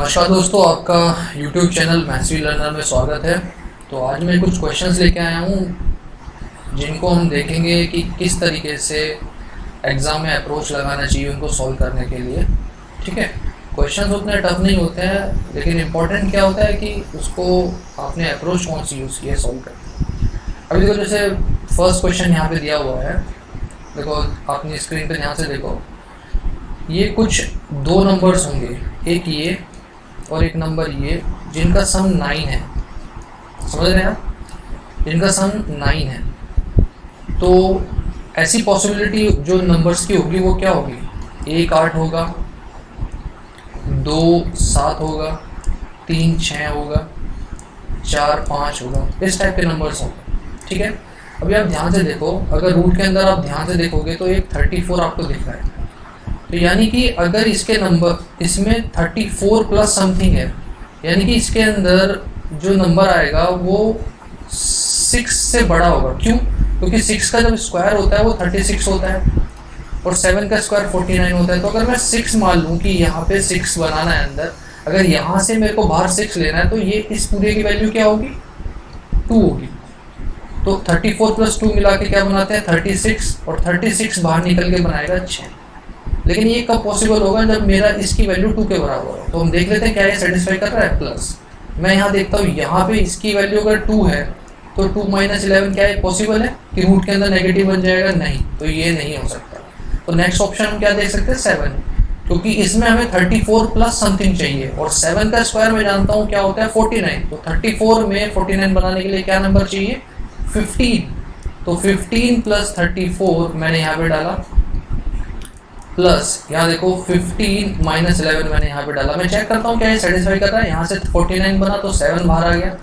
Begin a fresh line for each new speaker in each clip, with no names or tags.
नमस्कार दोस्तों, आपका YouTube चैनल मैथ्स लर्नर में स्वागत है। तो आज मैं कुछ क्वेश्चंस लेके आया हूँ जिनको हम देखेंगे कि किस तरीके से एग्ज़ाम में अप्रोच लगाना चाहिए उनको सॉल्व करने के लिए। ठीक है, क्वेश्चंस उतने टफ नहीं होते हैं, लेकिन इम्पोर्टेंट क्या होता है कि उसको आपने अप्रोच कौन सी यूज़ की है सॉल्व करने। अभी देखो, जैसे फर्स्ट क्वेश्चन यहाँ पे दिया हुआ है, देखो अपनी स्क्रीन पर ध्यान से देखो। ये कुछ दो नंबर्स होंगे, एक ये और एक नंबर ये, जिनका सम 9 है। समझ रहे हैं आप? जिनका सम 9 है। तो ऐसी पॉसिबिलिटी जो नंबर्स की होगी वो क्या होगी? 1 8 होगा, 2 7 होगा, 3 6 होगा, 4 5 होगा, इस टाइप के नंबर्स होंगे। ठीक है, अभी आप ध्यान से देखो, अगर रूट के अंदर आप ध्यान से देखोगे तो एक 34 आपको दिख रहा है। तो यानी कि अगर इसके नंबर, इसमें 34 प्लस समथिंग है, यानी कि इसके अंदर जो नंबर आएगा वो 6 से बड़ा होगा। क्यों? क्योंकि 6 का जब स्क्वायर होता है वो 36 होता है और 7 का स्क्वायर 49 होता है। तो अगर मैं 6 मान लूँ कि यहाँ पे 6 बनाना है अंदर, अगर यहाँ से मेरे को बाहर 6 लेना है, तो ये इस पूरे की वैल्यू क्या होगी? 2 होगी। तो 34 प्लस 2 मिला के क्या बनाते हैं? 36, और 36 बाहर निकल के बनाएगा 6। लेकिन ये कब पॉसिबल होगा? जब मेरा इसकी वैल्यू 2 के बराबर हो। तो हम देख लेते हैं क्या ये सेटिस्फाई कर रहा है। प्लस मैं यहाँ देखता हूँ, यहाँ पे इसकी वैल्यू अगर 2 है तो 2 - 11 क्या है? पॉसिबल है कि रूट के अंदर नेगेटिव बन जाएगा? नहीं, तो ये नहीं हो सकता। तो नेक्स्ट ऑप्शन हम क्या देख सकते हैं? 7, क्योंकि इसमें हमें 34 प्लस समथिंग चाहिए और 7 का स्क्वायर मैं जानता हूँ क्या होता है? 49। तो 34 में 49 बनाने के लिए क्या नंबर चाहिए? 15। तो 15 प्लस 34 मैंने यहाँ पे डाला, प्लस यहाँ देखो 15 - 11 मैंने यहाँ पे डाला। मैं चेक करता हूँ क्या ये सेटिस्फाई कर रहा है। यहाँ से 49 बना तो 7 बाहर आ गया,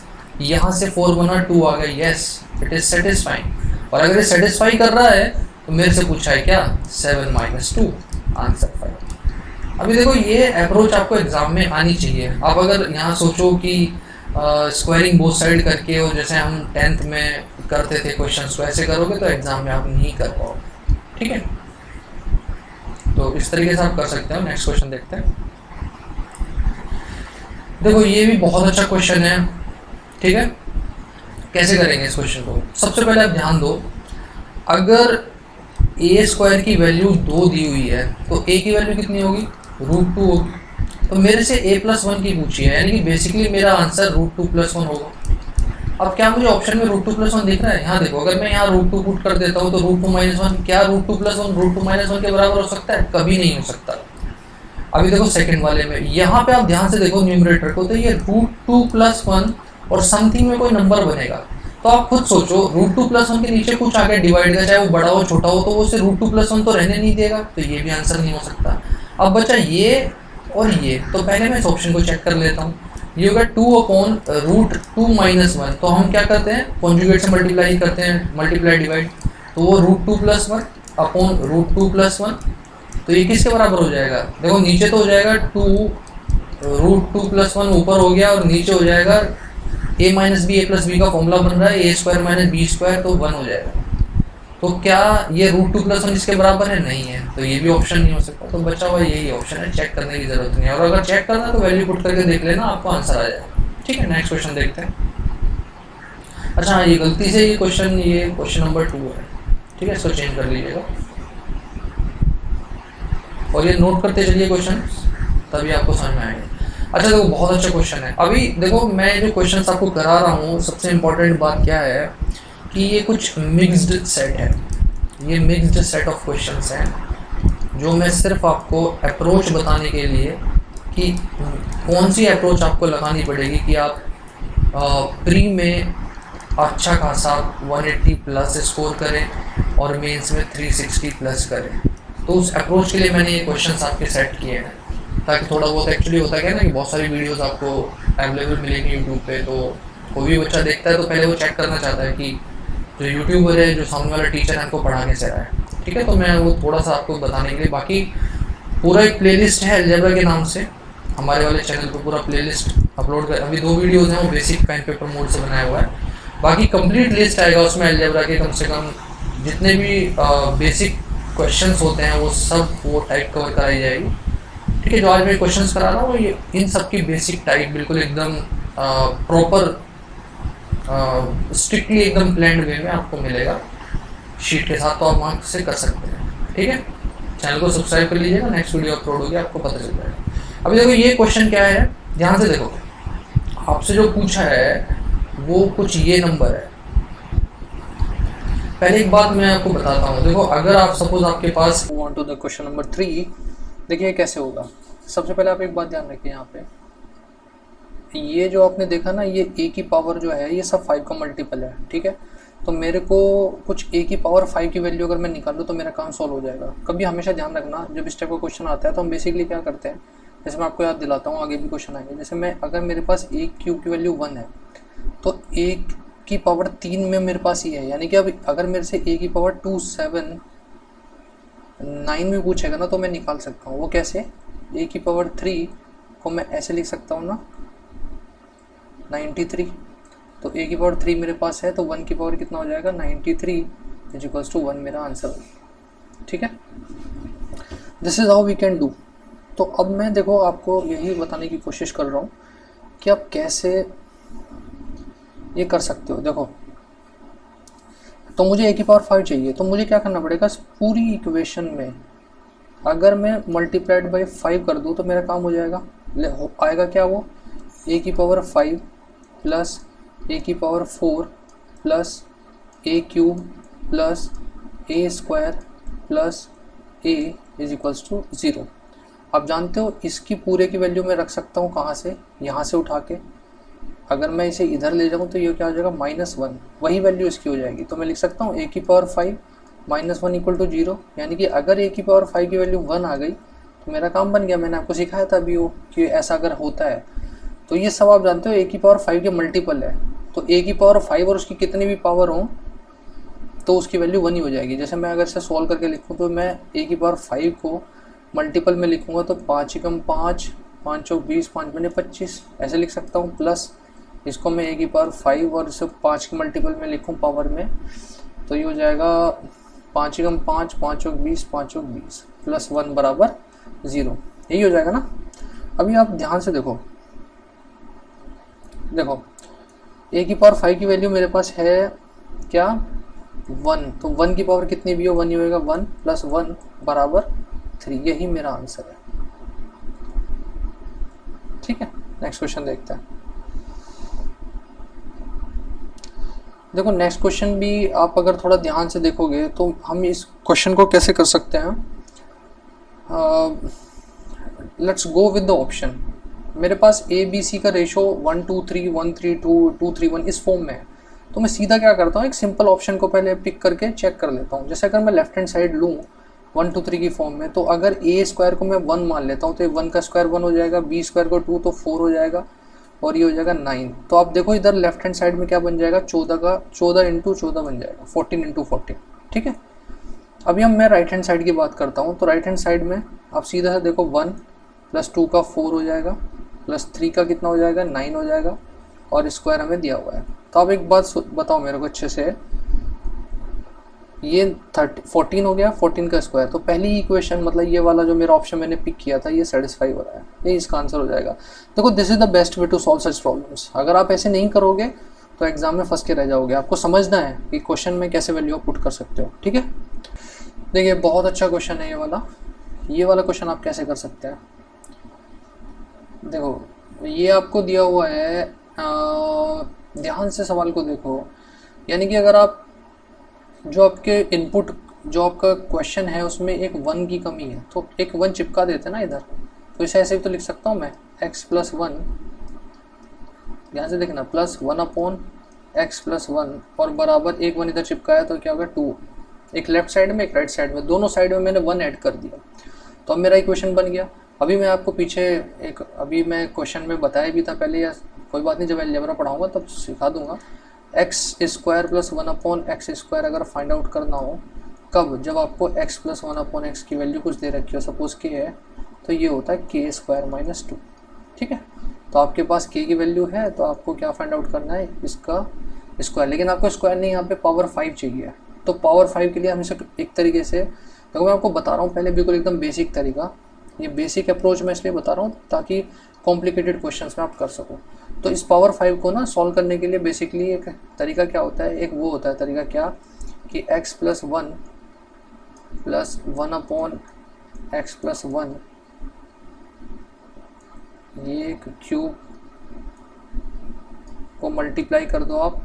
यहाँ से 4 बना 2 आ गया। Yes, it is satisfying. और अगर ये सेटिस्फाई कर रहा है तो मेरे से पूछा है क्या? 7 - 2, आंसर 5। अभी देखो, ये अप्रोच आपको एग्जाम में आनी चाहिए। आप अगर यहाँ सोचो कि स्क्वायरिंग बोथ साइड करके, और जैसे हम 10th में करते थे क्वेश्चन को, ऐसे करोगे तो एग्जाम में आप नहीं कर पाओगे। ठीक है, तो इस तरीके से आप कर सकते हो। नेक्स्ट क्वेश्चन देखते हैं। देखो, ये भी बहुत अच्छा क्वेश्चन है। ठीक है, कैसे करेंगे इस क्वेश्चन को? सबसे पहले आप ध्यान दो, अगर ए स्क्वायर की वैल्यू 2 दी हुई है तो ए की वैल्यू कितनी होगी? √2 होगी। तो मेरे से a+1 की पूछी है, यानी कि बेसिकली मेरा आंसर √2 + 1 होगा। अब क्या मुझे ऑप्शन में √2 + 1 दिख रहा है? यहाँ देखो, अगर मैं यहाँ √2 पुट कर देता हूँ तो √2 - 1, क्या √2 + 1 √2 - 1 के बराबर हो सकता है? कभी नहीं हो सकता। अभी देखो सेकंड वाले में, यहाँ पे आप ध्यान से देखो न्यूमरेटर को, तो ये √2 + 1 और समथिंग में कोई नंबर बनेगा। तो आप खुद सोचो, √2 + 1 के नीचे कुछ आगे डिवाइड का, चाहे वो बड़ा हो छोटा हो, तो वो सिर्फ √2 + 1 तो रहने नहीं देगा, तो ये भी आंसर नहीं हो सकता। अब बचा ये और ये, तो पहले मैं इस ऑप्शन को चेक कर लेता हूँ। ये होगा 2/√2 - 1। तो हम क्या करते हैं? कॉन्जुगेट से मल्टीप्लाई करते हैं, मल्टीप्लाई डिवाइड। तो वो √2 + 1 अपॉन √2 + 1, तो ये किसके बराबर हो जाएगा? देखो नीचे तो हो जाएगा 2 √2 + 1 ऊपर हो गया, और नीचे हो जाएगा a - b, a + b का फॉर्मूला बन रहा है a² - b², तो 1 हो जाएगा। तो क्या ये √2 + 1 इसके बराबर है? नहीं है, तो ये भी ऑप्शन नहीं हो सकता। तो बचा हुआ यही ऑप्शन है, चेक करने की जरूरत नहीं है। और अगर चेक करना है तो वैल्यू पुट करके देख लेना, आपको आंसर आ जाएगा। ठीक है, नेक्स्ट क्वेश्चन देखते हैं। अच्छा हाँ, ये गलती से ये क्वेश्चन नंबर 2 है। ठीक है, इसको चेंज कर लीजिएगा और ये नोट करते चलिए क्वेश्चन, तभी आपको समझ में आएगा। अच्छा देखो, बहुत अच्छा क्वेश्चन है। अभी देखो, मैं जो क्वेश्चन आपको करा रहा हूँ, सबसे इम्पोर्टेंट बात क्या है कि ये कुछ मिक्स्ड सेट है। ये मिक्स्ड सेट ऑफ क्वेश्चंस हैं, जो मैं सिर्फ आपको अप्रोच बताने के लिए कि कौन सी अप्रोच आपको लगानी पड़ेगी कि आप प्री में अच्छा खासा 180 प्लस स्कोर करें और मेंस में 360 प्लस करें। तो उस अप्रोच के लिए मैंने ये क्वेश्चंस आपके सेट किए हैं, ताकि थोड़ा बहुत, एक्चुअली होता क्या है ना कि बहुत सारी वीडियोस आपको अवेलेबल मिलेगी यूट्यूब पे, तो कोई भी बच्चा देखता है तो पहले वो चेक करना चाहता है कि जो यूट्यूबर है, जो सामने वाला टीचर है, हमको पढ़ा कैसे रहा है। ठीक है, तो मैं वो थोड़ा सा आपको बताने के लिए, बाकी पूरा एक प्लेलिस्ट है अलजेब्रा के नाम से, हमारे वाले चैनल पर पूरा प्लेलिस्ट अपलोड कर, अभी 2 वीडियोज़ हैं वो बेसिक पेन पेपर मोड से बनाया हुआ है। बाकी कंप्लीट लिस्ट आएगा उसमें अलजेब्रा के, कम से कम जितने भी बेसिक क्वेश्चंस होते हैं वो सब वो टाइप कवर कराई जाएगी। ठीक है। जो आज मैं क्वेश्चंस करा रहा हूँ ये इन सब की बेसिक टाइप बिल्कुल एकदम प्रॉपर स्ट्रिक्टली एकदम प्लान्ड वे में आपको मिलेगा शीट के साथ, तो आप वहाँ से कर सकते हैं। ठीक है, चैनल को सब्सक्राइब कर लीजिएगा, नेक्स्ट वीडियो अपलोड होगी आपको पता चल जाएगा। अभी देखो ये क्वेश्चन क्या है, ध्यान से देखो, आपसे जो पूछा है वो कुछ ये नंबर है। पहले एक बात मैं आपको बताता हूँ, देखो अगर आप सपोज आपके पास
on to the question number 3, देखिए कैसे होगा। सबसे पहले आप एक बात ध्यान रखिए, यहाँ पे ये जो आपने देखा ना, ये a की पावर जो है ये सब 5 का मल्टीपल है। ठीक है, तो मेरे को कुछ a की पावर 5 की वैल्यू अगर मैं निकाल लूँ तो मेरा काम सॉल्व हो जाएगा। कभी हमेशा ध्यान रखना, जब इस टाइप का क्वेश्चन आता है तो हम बेसिकली क्या करते हैं, जैसे मैं आपको याद दिलाता हूँ, आगे भी क्वेश्चन आएंगे। जैसे मैं अगर मेरे पास a क्यूब की वैल्यू 1 है तो a की पावर 3 में मेरे पास ये है, यानी कि अब अगर मेरे से a की पावर 2 7 9 में पूछेगा ना तो मैं निकाल सकता हूँ। वो कैसे, a की पावर 3 को मैं ऐसे लिख सकता हूँ ना 93, तो a की पावर 3 मेरे पास है तो 1 की पावर कितना हो जाएगा 93 इज इक्वल्स टू 1 मेरा आंसर। ठीक है, this is how we can do. तो अब मैं देखो आपको यही बताने की कोशिश कर रहा हूँ कि आप कैसे ये कर सकते हो। देखो, तो मुझे a की पावर 5 चाहिए, तो मुझे क्या करना पड़ेगा, पूरी इक्वेशन में अगर मैं मल्टीप्लाइड बाई 5 कर दूँ तो मेरा काम हो जाएगा। आएगा क्या, वो a की पावर 5 प्लस a की power 4 plus a cube plus a square plus a is equals to 0। आप जानते हो इसकी पूरे की वैल्यू मैं रख सकता हूँ कहाँ से, यहाँ से उठा के। अगर मैं इसे इधर ले जाऊँ तो ये क्या हो जाएगा -1, वही वैल्यू इसकी हो जाएगी। तो मैं लिख सकता हूँ a की पावर 5 -1 इक्वल टू 0, यानी कि अगर a की पावर 5 की वैल्यू 1 आ गई तो मेरा काम बन गया। मैंने आपको सिखाया था अभी वो कि ऐसा अगर होता है तो ये सब आप जानते हो a की पावर 5 के मल्टीपल है, तो a की पावर 5 और उसकी कितनी भी पावर हो तो उसकी वैल्यू 1 ही हो जाएगी। जैसे मैं अगर इसे सॉल्व करके लिखूँ तो मैं a की पावर 5 को मल्टीपल में लिखूँगा तो 5 × 5 5 चौक 20 5 बने 25 ऐसे लिख सकता हूँ, प्लस इसको मैं a की पावर 5 और इसे 5 के मल्टीपल में लिखूँ पावर में तो ये हो जाएगा 5 × 5 5 चौक 20 5 चौक 20 प्लस 1 बराबर 0, यही हो जाएगा ना। अभी आप ध्यान से देखो, a की पावर 5 की वैल्यू मेरे पास है क्या 1, तो 1 की पावर कितनी भी हो 1 ही होएगा, 1 प्लस 1 बराबर 3, यही मेरा आंसर है। ठीक है, नेक्स्ट क्वेश्चन देखते हैं। देखो नेक्स्ट क्वेश्चन भी आप अगर थोड़ा ध्यान से देखोगे तो हम इस क्वेश्चन को कैसे कर सकते हैं। Let's go with the option. मेरे पास ए बी सी का रेशो 1 2 3 1 3 2 2 3 1 इस फॉर्म में है, तो मैं सीधा क्या करता हूँ, एक सिंपल ऑप्शन को पहले पिक करके चेक कर लेता हूँ। जैसे अगर मैं लेफ्ट हैंड साइड लूँ 1 2 3 की फॉर्म में, तो अगर ए स्क्वायर को मैं 1 मान लेता हूँ तो 1 का स्क्वायर 1 हो जाएगा, बी स्क्वायर को 2 तो 4 हो जाएगा और ये हो जाएगा 9। तो आप देखो इधर लेफ्ट हैंड साइड में क्या बन जाएगा, 14 का 14 × 14 बन जाएगा, 14 × 14। ठीक है, अभी हम मैं राइट हैंड साइड की बात करता हूँ, तो राइट हैंड साइड में आप सीधा से देखो 1 + 2 का 4 हो जाएगा, प्लस 3 का कितना हो जाएगा 9 हो जाएगा और स्क्वायर हमें दिया हुआ है। तो आप एक बात बताओ मेरे को अच्छे से, ये 14 हो गया, 14 का स्क्वायर, तो पहली इक्वेशन मतलब ये वाला जो मेरा ऑप्शन मैंने पिक किया था ये सेटिस्फाई हो रहा है, ये इसका आंसर हो जाएगा। देखो this is the best way to solve such problems. अगर आप ऐसे नहीं करोगे तो एग्जाम में फंस के रह जाओगे। आपको समझना है कि क्वेश्चन में कैसे वैल्यू आप पुट कर सकते हो। ठीक है, देखिए बहुत अच्छा क्वेश्चन है ये वाला क्वेश्चन आप कैसे कर सकते हैं। देखो ये आपको दिया हुआ है, ध्यान से सवाल को देखो, यानी कि अगर आप जो आपके इनपुट जो आपका क्वेश्चन है उसमें एक 1 की कमी है तो एक 1 चिपका देते हैं ना इधर, तो इसे ऐसे भी तो लिख सकता हूँ मैं x + 1, यहाँ से देखना +1/x + 1 और बराबर एक 1 इधर चिपकाया तो क्या होगा 2, एक लेफ्ट साइड में एक राइट साइड में, दोनों साइड में मैंने 1 ऐड कर दिया तो अब मेरा इक्वेशन बन गया। अभी मैं आपको पीछे अभी मैं क्वेश्चन में बताया भी था पहले, या कोई बात नहीं जब अलजेब्रा पढ़ाऊंगा तब सिखा दूंगा। x² + 1/x² अगर फाइंड आउट करना हो कब, जब आपको x + 1/x की वैल्यू कुछ दे रखी हो, सपोज k है तो ये होता है k² - 2। ठीक है, तो आपके पास k की वैल्यू है तो आपको क्या फाइंड आउट करना है, इसका स्क्वायर, लेकिन आपको स्क्वायर नहीं, यहाँ पे पावर 5 चाहिए। तो पावर 5 के लिए हम इसे एक तरीके से, देखो मैं आपको बता रहा हूँ पहले बिल्कुल एकदम बेसिक तरीका, ये बेसिक अप्रोच मैं इसलिए बता रहा हूँ ताकि कॉम्प्लिकेटेड क्वेश्चंस में आप कर सको। तो इस पावर 5 को ना सॉल्व करने के लिए बेसिकली एक तरीका क्या होता है, एक वो होता है तरीका क्या कि x + 1 + 1/x + 1 ये क्यूब को मल्टीप्लाई कर दो आप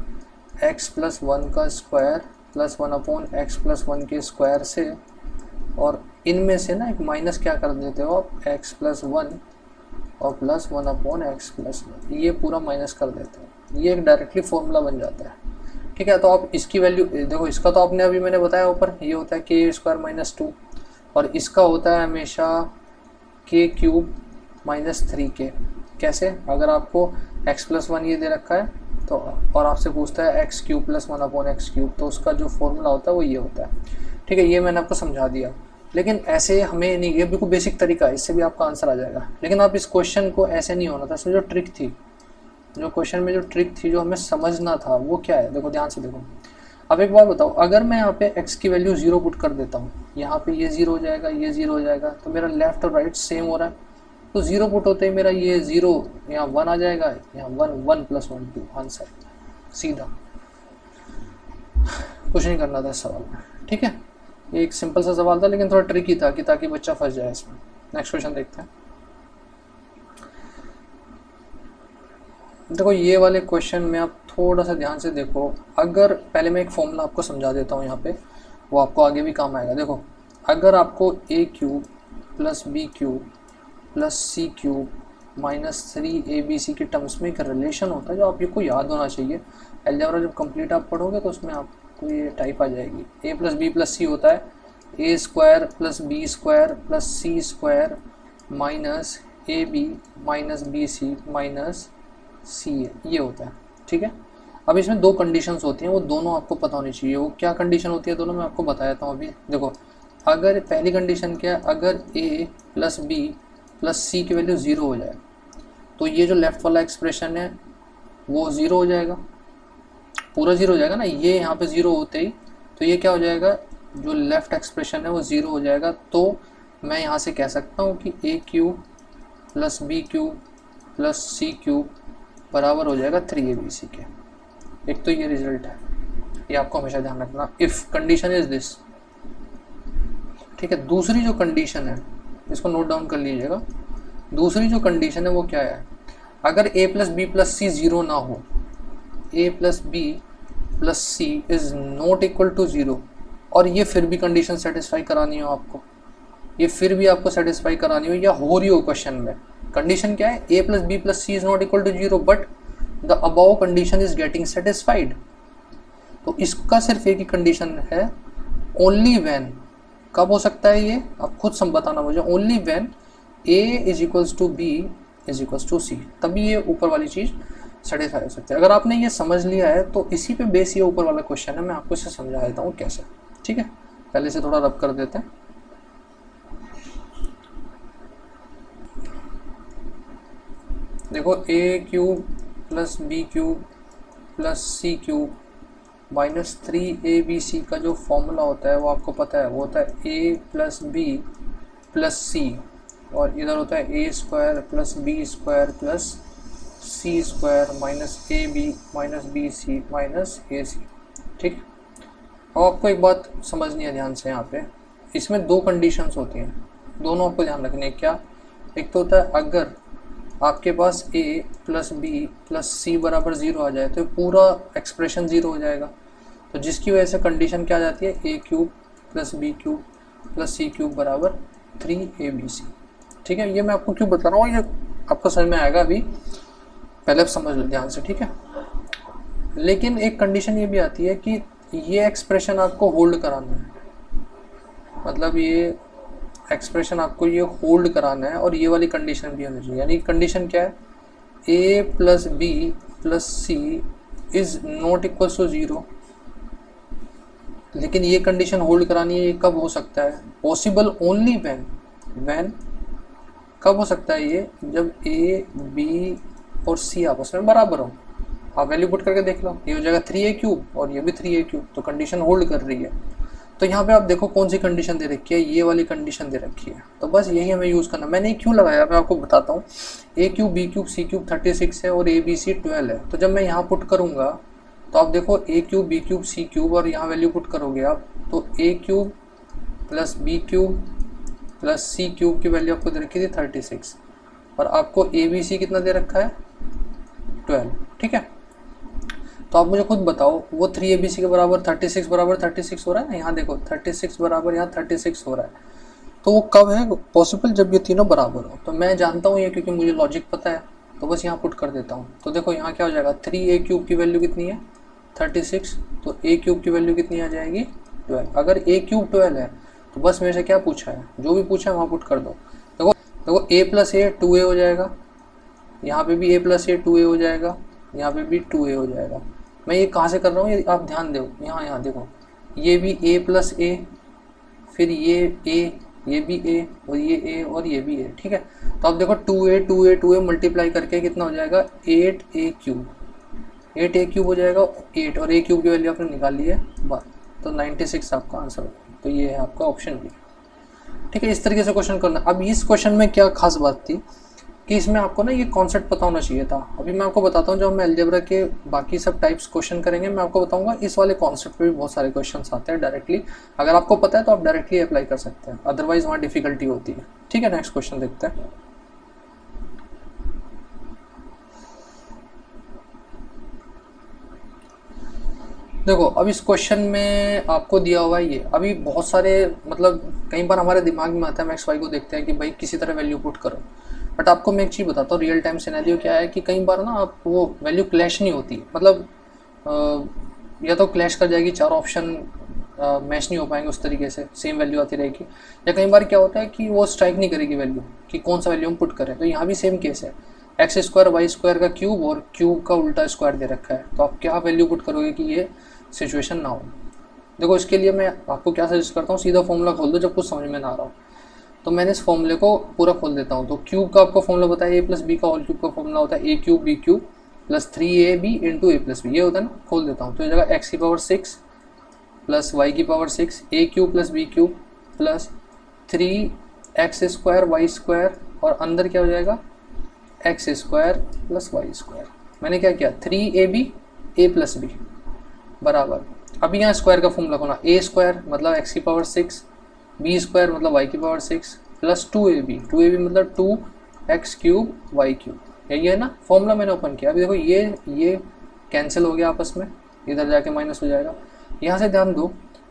x + 1 का स्क्वायर + 1/x + 1 के स्क्वायर से, और इनमें से ना एक माइनस क्या कर देते हो आप x + 1 और + 1/x + 1, ये पूरा माइनस कर देते हो। ये एक डायरेक्टली फॉर्मूला बन जाता है, ठीक है। तो आप इसकी वैल्यू देखो, इसका तो आपने अभी मैंने बताया ऊपर, ये होता है k² - 2 और इसका होता है हमेशा k³ - 3k। कैसे? अगर आपको x + 1 ये दे रखा है तो और आपसे पूछता है x³ + 1/x³, तो उसका जो फॉर्मूला होता है वो ये होता है, ठीक है। ये मैंने आपको समझा दिया, लेकिन ऐसे हमें नहीं, ये बिल्कुल बेसिक तरीका है, इससे भी आपका आंसर आ जाएगा। लेकिन आप इस क्वेश्चन को ऐसे नहीं होना था, इसमें जो ट्रिक थी, जो क्वेश्चन में जो ट्रिक थी, जो हमें समझना था वो क्या है, देखो ध्यान से देखो। अब एक बात बताओ, अगर मैं यहाँ पे x की वैल्यू 0 पुट कर देता हूँ, यहाँ पे ये 0 हो जाएगा, ये 0 हो जाएगा, तो मेरा लेफ्ट और राइट सेम हो रहा है। तो 0 पुट होते ही मेरा ये 0 यहाँ 1 आ जाएगा, यहाँ 1 + 1 2 आंसर सीधा, कुछ नहीं करना था इस सवाल में, ठीक है। ये एक सिंपल सा सवाल था लेकिन थोड़ा ट्रिकी था कि ताकि बच्चा फंस जाए इसमें। नेक्स्ट क्वेश्चन देखते हैं। देखो ये वाले क्वेश्चन में आप थोड़ा सा ध्यान से देखो। अगर पहले मैं एक फॉर्मूला आपको समझा देता हूँ यहाँ पे, वो आपको आगे भी काम आएगा। देखो अगर आपको a³ + b³ + c³ - 3abc के टर्म्स में एक रिलेशन होता है जो आप को याद होना चाहिए। अलजेब्रा जब कंप्लीट आप पढ़ोगे तो उसमें आपको ये टाइप आ जाएगी। a + b + c होता है a² + b² + c² - ab - bc - c, ये होता है, ठीक है। अब इसमें दो कंडीशंस होती हैं, वो दोनों आपको पता होनी चाहिए। वो क्या कंडीशन होती है दोनों, मैं आपको बता देता हूँ अभी। देखो अगर पहली कंडीशन क्या है, अगर a + b + c की वैल्यू 0 हो जाए तो ये जो लेफ्ट वाला एक्सप्रेशन है वो 0 हो जाएगा, पूरा 0 हो जाएगा ना। ये यहाँ पे 0 होते ही तो ये क्या हो जाएगा, जो लेफ्ट एक्सप्रेशन है वो 0 हो जाएगा। तो मैं यहाँ से कह सकता हूँ कि a³ + b³ + c³ बराबर हो जाएगा 3abc के। एक तो ये रिजल्ट है, ये आपको हमेशा ध्यान रखना, इफ़ कंडीशन इज दिस, ठीक है। दूसरी जो कंडीशन है, इसको नोट डाउन कर लीजिएगा। दूसरी जो कंडीशन है वो क्या है, अगर a + b + c 0 ना हो, a + b + c is not equal to 0, और ये फिर भी कंडीशन सेटिस्फाई करानी हो आपको, ये फिर भी आपको सेटिस्फाई करानी हो या हो रही हो क्वेश्चन में, कंडीशन क्या है, a + b + c is not equal to 0 but the above condition is getting satisfied. तो इसका सिर्फ एक ही कंडीशन है, ओनली व्हेन, कब हो सकता है ये आप खुद बताना मुझे, only when a = b = c, तभी ये ऊपर वाली चीज़ सेटिस्फाई हो सकती है। अगर आपने ये समझ लिया है तो इसी पे बेस ये ऊपर वाला क्वेश्चन है, मैं आपको इसे समझा देता हूँ कैसे, ठीक है। पहले से थोड़ा रब कर देते हैं। देखो a³ + b³ + c³ - 3abc का जो फॉर्मूला होता है वो आपको पता है, वो होता है a + b + c, और इधर होता है a² + b² + c² - ab - bc - ac, ठीक। अब आपको एक बात समझनी है ध्यान से, यहाँ पे इसमें दो कंडीशंस होती हैं, दोनों आपको ध्यान रखनी है। क्या, एक तो होता है अगर आपके पास a + b + c बराबर 0 आ जाए तो पूरा एक्सप्रेशन 0 हो जाएगा, तो जिसकी वजह से कंडीशन क्या आ जाती है, a³ + b³ + c³ बराबर 3abc, ठीक है। ये मैं आपको क्यों बता रहा हूँ, ये आपको समझ में आएगा अभी, पहले आप समझ लो ध्यान से, ठीक है। लेकिन एक कंडीशन ये भी आती है कि ये एक्सप्रेशन आपको होल्ड कराना है, मतलब ये एक्सप्रेशन आपको ये होल्ड कराना है, और ये वाली कंडीशन भी होनी चाहिए। यानी कंडीशन क्या है, a + b + c is not equal to 0, लेकिन ये कंडीशन होल्ड करानी है। ये कब हो सकता है, पॉसिबल ओनली व्हेन, कब हो सकता है ये, जब a b और c आपस में बराबर हो। आप वैल्यू पुट करके देख लो, ये हो जाएगा 3a³ और ये भी 3a³, तो कंडीशन होल्ड कर रही है। तो यहाँ पे आप देखो कौन सी कंडीशन दे रखी है, ये वाली कंडीशन दे रखी है। तो बस यही हमें यूज़ करना। मैंने क्यों लगाया मैं आपको बताता हूँ। ए cube b cube c cube 36 है और ए बी सी 12 है। तो जब मैं यहाँ पुट करूँगा तो आप देखो a cube b cube c cube और यहाँ वैल्यू पुट करोगे आप, तो a cube plus b cube plus c cube की वैल्यू आपको दे रखी थी 36 और आपको ए बी सी कितना दे रखा है 12। ठीक है, तो आप मुझे खुद बताओ वो 3 ABC के बराबर 36 बराबर 36 हो रहा है ना। यहाँ देखो 36 बराबर यहाँ 36 हो रहा है। तो वो कब है पॉसिबल, जब ये तीनों बराबर हो। तो मैं जानता हूँ ये क्योंकि मुझे लॉजिक पता है, तो बस यहाँ पुट कर देता हूँ। तो देखो यहाँ क्या हो जाएगा, 3a क्यूब की वैल्यू कितनी है 36, तो a क्यूब की वैल्यू कितनी आ जाएगी 12। अगर a क्यूब 12 है तो बस मेरे से क्या पूछा है, जो भी पूछा है वहाँ पुट कर दो। देखो देखो a प्लस ए 2a हो जाएगा, यहाँ पे भी a प्लस ए 2a हो जाएगा, यहाँ पे भी 2a हो जाएगा। मैं ये कहाँ से कर रहा हूँ, ये आप ध्यान दो। यहाँ देखो ये भी a प्लस ए, फिर ये a, ये भी a और ये a और ये भी a। ठीक है, तो आप देखो 2a मल्टीप्लाई करके कितना हो जाएगा 8a क्यूब, 8a क्यूब हो जाएगा 8 और a क्यूब की वैल्यू आपने निकाल ली है बस। तो 96 आपका आंसर होगा। तो ये है आपका ऑप्शन बी। ठीक है, इस तरीके से क्वेश्चन करना। अब इस क्वेश्चन में क्या खास बात थी कि इसमें आपको ना ये कॉन्सेप्ट पता होना चाहिए था। अभी मैं आपको बताता हूँ, जब हम अलजेब्रा के बाकी सब टाइप्स क्वेश्चन करेंगे मैं आपको बताऊंगा इस वाले कॉन्सेप्ट पे भी बहुत सारे क्वेश्चंस आते हैं डायरेक्टली। अगर आपको पता है तो आप डायरेक्टली अप्लाई कर सकते हैं, अदरवाइज वहाँ डिफिकल्टी होती है। ठीक है, नेक्स्ट क्वेश्चन देखते हैं। देखो अब इस क्वेश्चन में आपको दिया हुआ है ये, अभी बहुत सारे मतलब कई बार हमारे दिमाग में आता है, हम एक्स वाई को देखते हैं कि भाई किसी तरह वैल्यू पुट करो। बट आपको मैं एक चीज़ बताता हूँ, रियल टाइम सिनेरियो क्या है कि कई बार ना आप वो वैल्यू क्लैश नहीं होती, मतलब या तो क्लैश कर जाएगी, चार ऑप्शन मैच नहीं हो पाएंगे उस तरीके से, सेम वैल्यू आती रहेगी। या कई बार क्या होता है कि वो स्ट्राइक नहीं करेगी वैल्यू कि कौन सा वैल्यू हम पुट करें। तो यहाँ भी सेम केस है, एक्स स्क्वायर वाई स्क्वायर का क्यूब और क्यूब का उल्टा स्क्वायर दे रखा है। तो आप क्या वैल्यू पुट करोगे कि ये सिचुएशन ना हो। देखो इसके लिए मैं आपको क्या सजेस्ट करता हूँ, सीधा फॉर्मूला खोल दो जब कुछ समझ में ना आ रहा हो। तो मैंने इस फॉर्मूले को पूरा खोल देता हूँ। तो क्यूब का आपको फॉर्मूला बताया, ए प्लस बी का होल क्यूब का फॉर्मूला होता है a cube b cube plus 3ab into a plus b, ये होता है ना। खोल देता हूँ, तो ये जगह एक्स की पावर 6 प्लस वाई की power 6 a cube plus b cube plus 3x square y square और अंदर क्या हो जाएगा x square plus y square. मैंने क्या किया 3ab ए प्लस बी बराबर, अभी यहाँ स्क्वायर का फॉर्मूला खोलना, ए स्क्वायर मतलब एक्स की पावर 6, बी स्क्वायर मतलब वाई की पावर 6 प्लस 2ab मतलब 2x क्यूब वाई क्यूब, यही है ना फॉर्मूला मैंने ओपन किया। अभी देखो ये कैंसिल हो गया आपस में, इधर जाके माइनस हो जाएगा। यहाँ से ध्यान दो,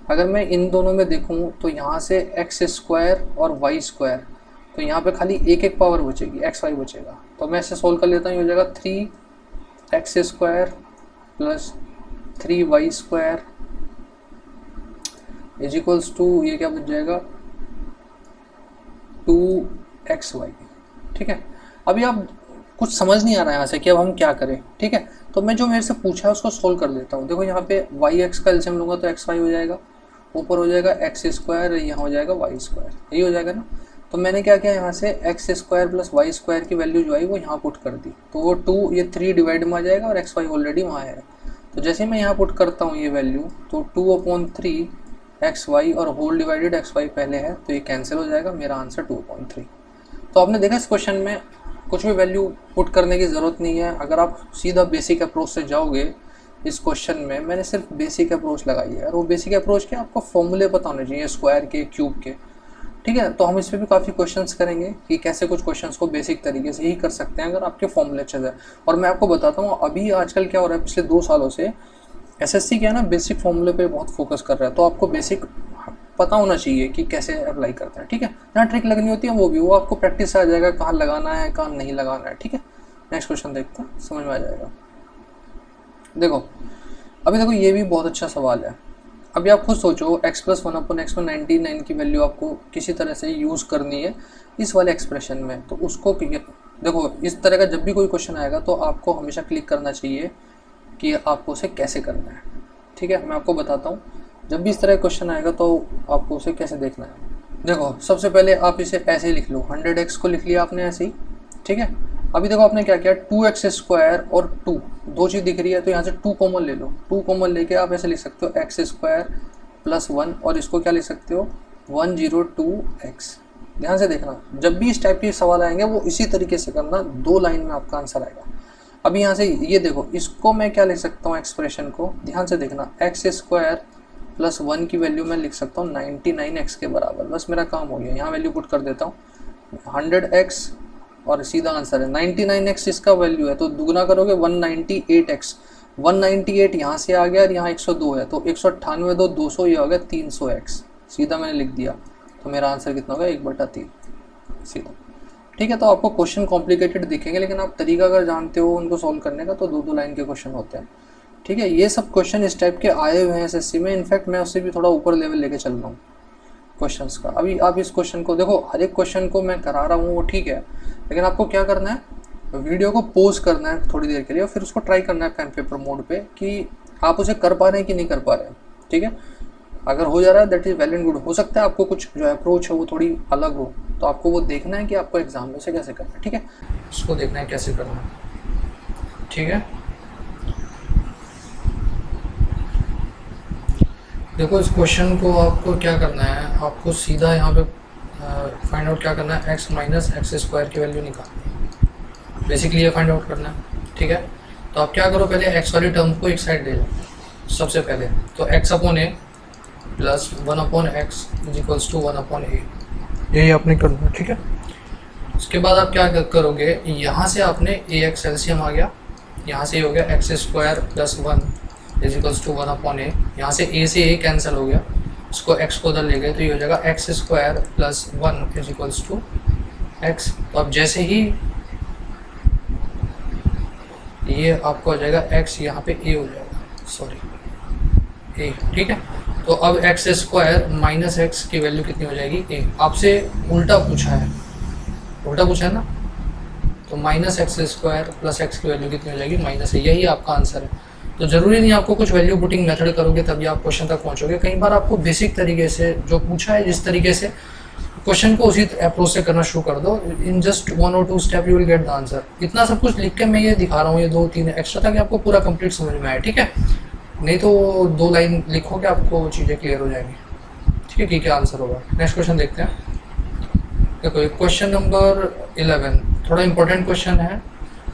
अगर मैं इन दोनों में देखूँ तो यहाँ से एक्स स्क्वायर और वाई स्क्वायर, तो यहाँ पे खाली एक पावर बचेगी, एक्स वाई बचेगा। तो मैं इसे सोल्व कर लेता हूँ, ये हो जाएगा 3x square plus 3y square is equals to, ये क्या बच जाएगा 2xy। ठीक है, अभी आप कुछ समझ नहीं आ रहा है यहाँ से कि अब हम क्या करें। ठीक है, तो मैं जो मेरे से पूछा है उसको सोल्व कर देता हूँ। देखो यहाँ पे वाई एक्स का एलसीएम लूँगा तो एक्स वाई हो जाएगा, ऊपर हो जाएगा एक्स स्क्वायर, यहाँ हो जाएगा वाई स्क्वायर, यही हो जाएगा ना। तो मैंने क्या किया, यहाँ से x square plus y square की वैल्यू जो आई वो यहाँ पुट कर दी, तो वो 2 ये 3 डिवाइड में आ जाएगा और एक्स वाई ऑलरेडी वहाँ है। तो जैसे मैं यहाँ पुट करता हूँ ये वैल्यू, तो 2/3 एक्स वाई और होल डिवाइडेड एक्स वाई पहले है, तो ये कैंसिल हो जाएगा, मेरा आंसर 2/3। तो आपने देखा इस क्वेश्चन में कुछ भी वैल्यू पुट करने की ज़रूरत नहीं है। अगर आप सीधा बेसिक अप्रोच से जाओगे इस क्वेश्चन में, मैंने सिर्फ बेसिक अप्रोच लगाई है, और वो बेसिक अप्रोच के आपको फॉर्मूले पता होने चाहिए स्क्वायर के, क्यूब के। ठीक है, तो हम इस पर भी काफ़ी क्वेश्चंस करेंगे कि कैसे कुछ क्वेश्चंस को बेसिक तरीके से ही कर सकते हैं अगर आपके फॉर्मूले अच्छे से। और मैं आपको बताता हूँ अभी आजकल क्या हो रहा है, पिछले 2 सालों से एसएससी क्या है ना, बेसिक फॉर्मूले पे बहुत फोकस कर रहा है। तो आपको बेसिक पता होना चाहिए कि कैसे अप्लाई करते हैं। ठीक है, जहाँ ट्रिक लगनी होती है वो आपको प्रैक्टिस से आ जाएगा, कहाँ लगाना है कहाँ नहीं लगाना है। ठीक है, नेक्स्ट क्वेश्चन देखते हैं, समझ में आ जाएगा। देखो अभी देखो ये भी बहुत अच्छा सवाल है। अभी आप खुद सोचो, x + 1/x में 99 की वैल्यू आपको किसी तरह से यूज़ करनी है इस वाले एक्सप्रेशन में। तो उसको देखो इस तरह का जब भी कोई क्वेश्चन आएगा तो आपको हमेशा क्लिक करना चाहिए कि आपको उसे कैसे करना है। ठीक है, मैं आपको बताता हूँ, जब भी इस तरह का क्वेश्चन आएगा तो आपको उसे कैसे देखना है। देखो सबसे पहले आप इसे ऐसे ही लिख लो, 100x को लिख लिया आपने ऐसे ही। ठीक है, अभी देखो आपने क्या किया, 2x स्क्वायर और 2 दो चीज़ दिख रही है, तो यहाँ से 2 कॉमन ले लो। 2 कॉमन लेके आप ऐसे लिख सकते हो x स्क्वायर प्लस 1 और इसको क्या लिख सकते हो 102x। ध्यान से देखना, जब भी इस टाइप के सवाल आएंगे वो इसी तरीके से करना, 2 लाइन में आपका आंसर आएगा। अभी यहाँ से ये देखो, इसको मैं क्या लिख सकता हूँ एक्सप्रेशन को, ध्यान से देखना, एक्स स्क्वायर प्लस 1 की वैल्यू मैं लिख सकता हूँ 99x के बराबर। बस मेरा काम हो गया, यहाँ वैल्यू पुट कर देता हूँ 100x और सीधा आंसर है 99x इसका वैल्यू है, तो दुगना करोगे 198x, 198 यहाँ से आ गया और यहाँ 102 है, तो 198 दो 200, ये हो गया 300x, सीधा मैंने लिख दिया। तो मेरा आंसर कितना होगा 1/3 सीधा। ठीक है, तो आपको क्वेश्चन कॉम्प्लिकेटेड दिखेंगे, लेकिन आप तरीका अगर जानते हो उनको सॉल्व करने का तो 2-2 लाइन के क्वेश्चन होते हैं। ठीक है, ये सब क्वेश्चन इस टाइप के आए हुए हैं एसएससी में, इनफैक्ट मैं उससे भी थोड़ा ऊपर लेवल लेके चल रहा हूँ क्वेश्चंस का। अभी आप इस क्वेश्चन को देखो, हर एक क्वेश्चन को मैं करा रहा हूँ वो ठीक है, लेकिन आपको क्या करना है, वीडियो को पॉज करना है थोड़ी देर के लिए और फिर उसको ट्राई करना है पेन पेपर मोड पे कि आप उसे कर पा रहे हैं कि नहीं कर पा रहे हैं। ठीक है, अगर हो जा रहा है that is well and good. हो सकता है आपको कुछ जो अप्रोच है वो थोड़ी अलग हो, तो आपको वो देखना है कि आपको एग्जाम में से कैसे करना है। ठीक है,
उसको देखना है कैसे करना है। ठीक है, देखो इस क्वेश्चन को आपको क्या करना है, आपको सीधा यहाँ पे फाइंड आउट क्या करना है, x माइनस एक्स स्क्वायर की वैल्यू निकालनी है, बेसिकली ये फाइंड आउट करना है। ठीक है, तो आप क्या करो, पहले x वाली टर्म को एक साइड ले लो सबसे पहले, तो x upon a plus 1 upon x is equals to 1 upon a, यही आपने करना है। ठीक है, उसके बाद आप क्या करोगे, यहाँ से आपने ए एक्स एलसीएम आ गया, यहाँ से हो गया x square plus 1 is equals to 1 upon a, यहाँ से ए से ए कैंसिल हो गया, इसको x को उधर ले गए तो ये हो जाएगा x square plus 1 is equals to x. तो अब जैसे ही ये आपको हो जाएगा x, यहाँ पे a हो जाएगा, सॉरी a। ठीक है, तो अब एक्स स्क्वायर माइनस एक्स की वैल्यू कितनी हो जाएगी a। आपसे उल्टा पूछा है ना, तो minus x square plus x की वैल्यू कितनी हो जाएगी -a, यही आपका आंसर है। तो ज़रूरी नहीं आपको कुछ वैल्यू पुटिंग मेथड करोगे तभी आप क्वेश्चन तक पहुंचोगे, कई बार आपको बेसिक तरीके से जो पूछा है जिस तरीके से क्वेश्चन को उसी अप्रोच से करना शुरू कर दो, इन जस्ट 1 और 2 step you will get the answer. इतना सब कुछ लिख के मैं ये दिखा रहा हूँ, ये 2-3 एक्स्ट्रा ताकि आपको पूरा कंप्लीट समझ में आए। ठीक है, नहीं तो 2 लाइन लिखोगे आपको चीज़ें क्लियर हो जाएंगी। ठीक है, क्या आंसर होगा। नेक्स्ट क्वेश्चन देखते हैं। देखो क्वेश्चन नंबर 11 थोड़ा इंपॉर्टेंट क्वेश्चन है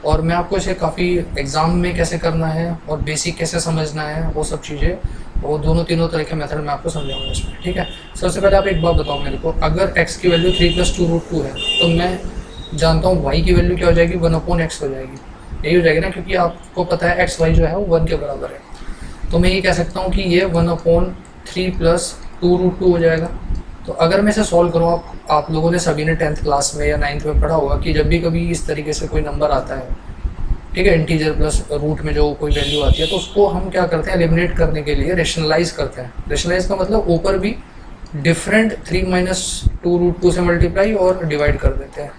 और मैं आपको इसे काफ़ी एग्ज़ाम में कैसे करना है और बेसिक कैसे समझना है वो सब चीज़ें, वो दोनों तीनों तरह के मेथड मैं आपको समझाऊंगा इसमें। ठीक है, सबसे पहले आप एक बात बताओ मेरे को, अगर x की वैल्यू 3 + 2√2 है तो मैं जानता हूँ y की वैल्यू क्या हो जाएगी, 1/x हो जाएगी, यही हो जाएगी ना, क्योंकि आपको पता है x y जो है वो 1 के बराबर है। तो मैं ये कह सकता हूँ कि ये 1/3 + 2√2 हो जाएगा। तो अगर मैं इसे सॉल्व करूँ, आप लोगों ने सभी ने 10th क्लास में या 9th में पढ़ा होगा कि जब भी कभी इस तरीके से कोई नंबर आता है, ठीक है, इंटीजर प्लस रूट में जो कोई वैल्यू आती है, तो उसको हम क्या करते हैं, एलिमिनेट करने के लिए रेशनलाइज करते हैं। रेशनलाइज का मतलब ऊपर भी डिफरेंट 3 - 2√2 से मल्टीप्लाई और डिवाइड कर देते हैं।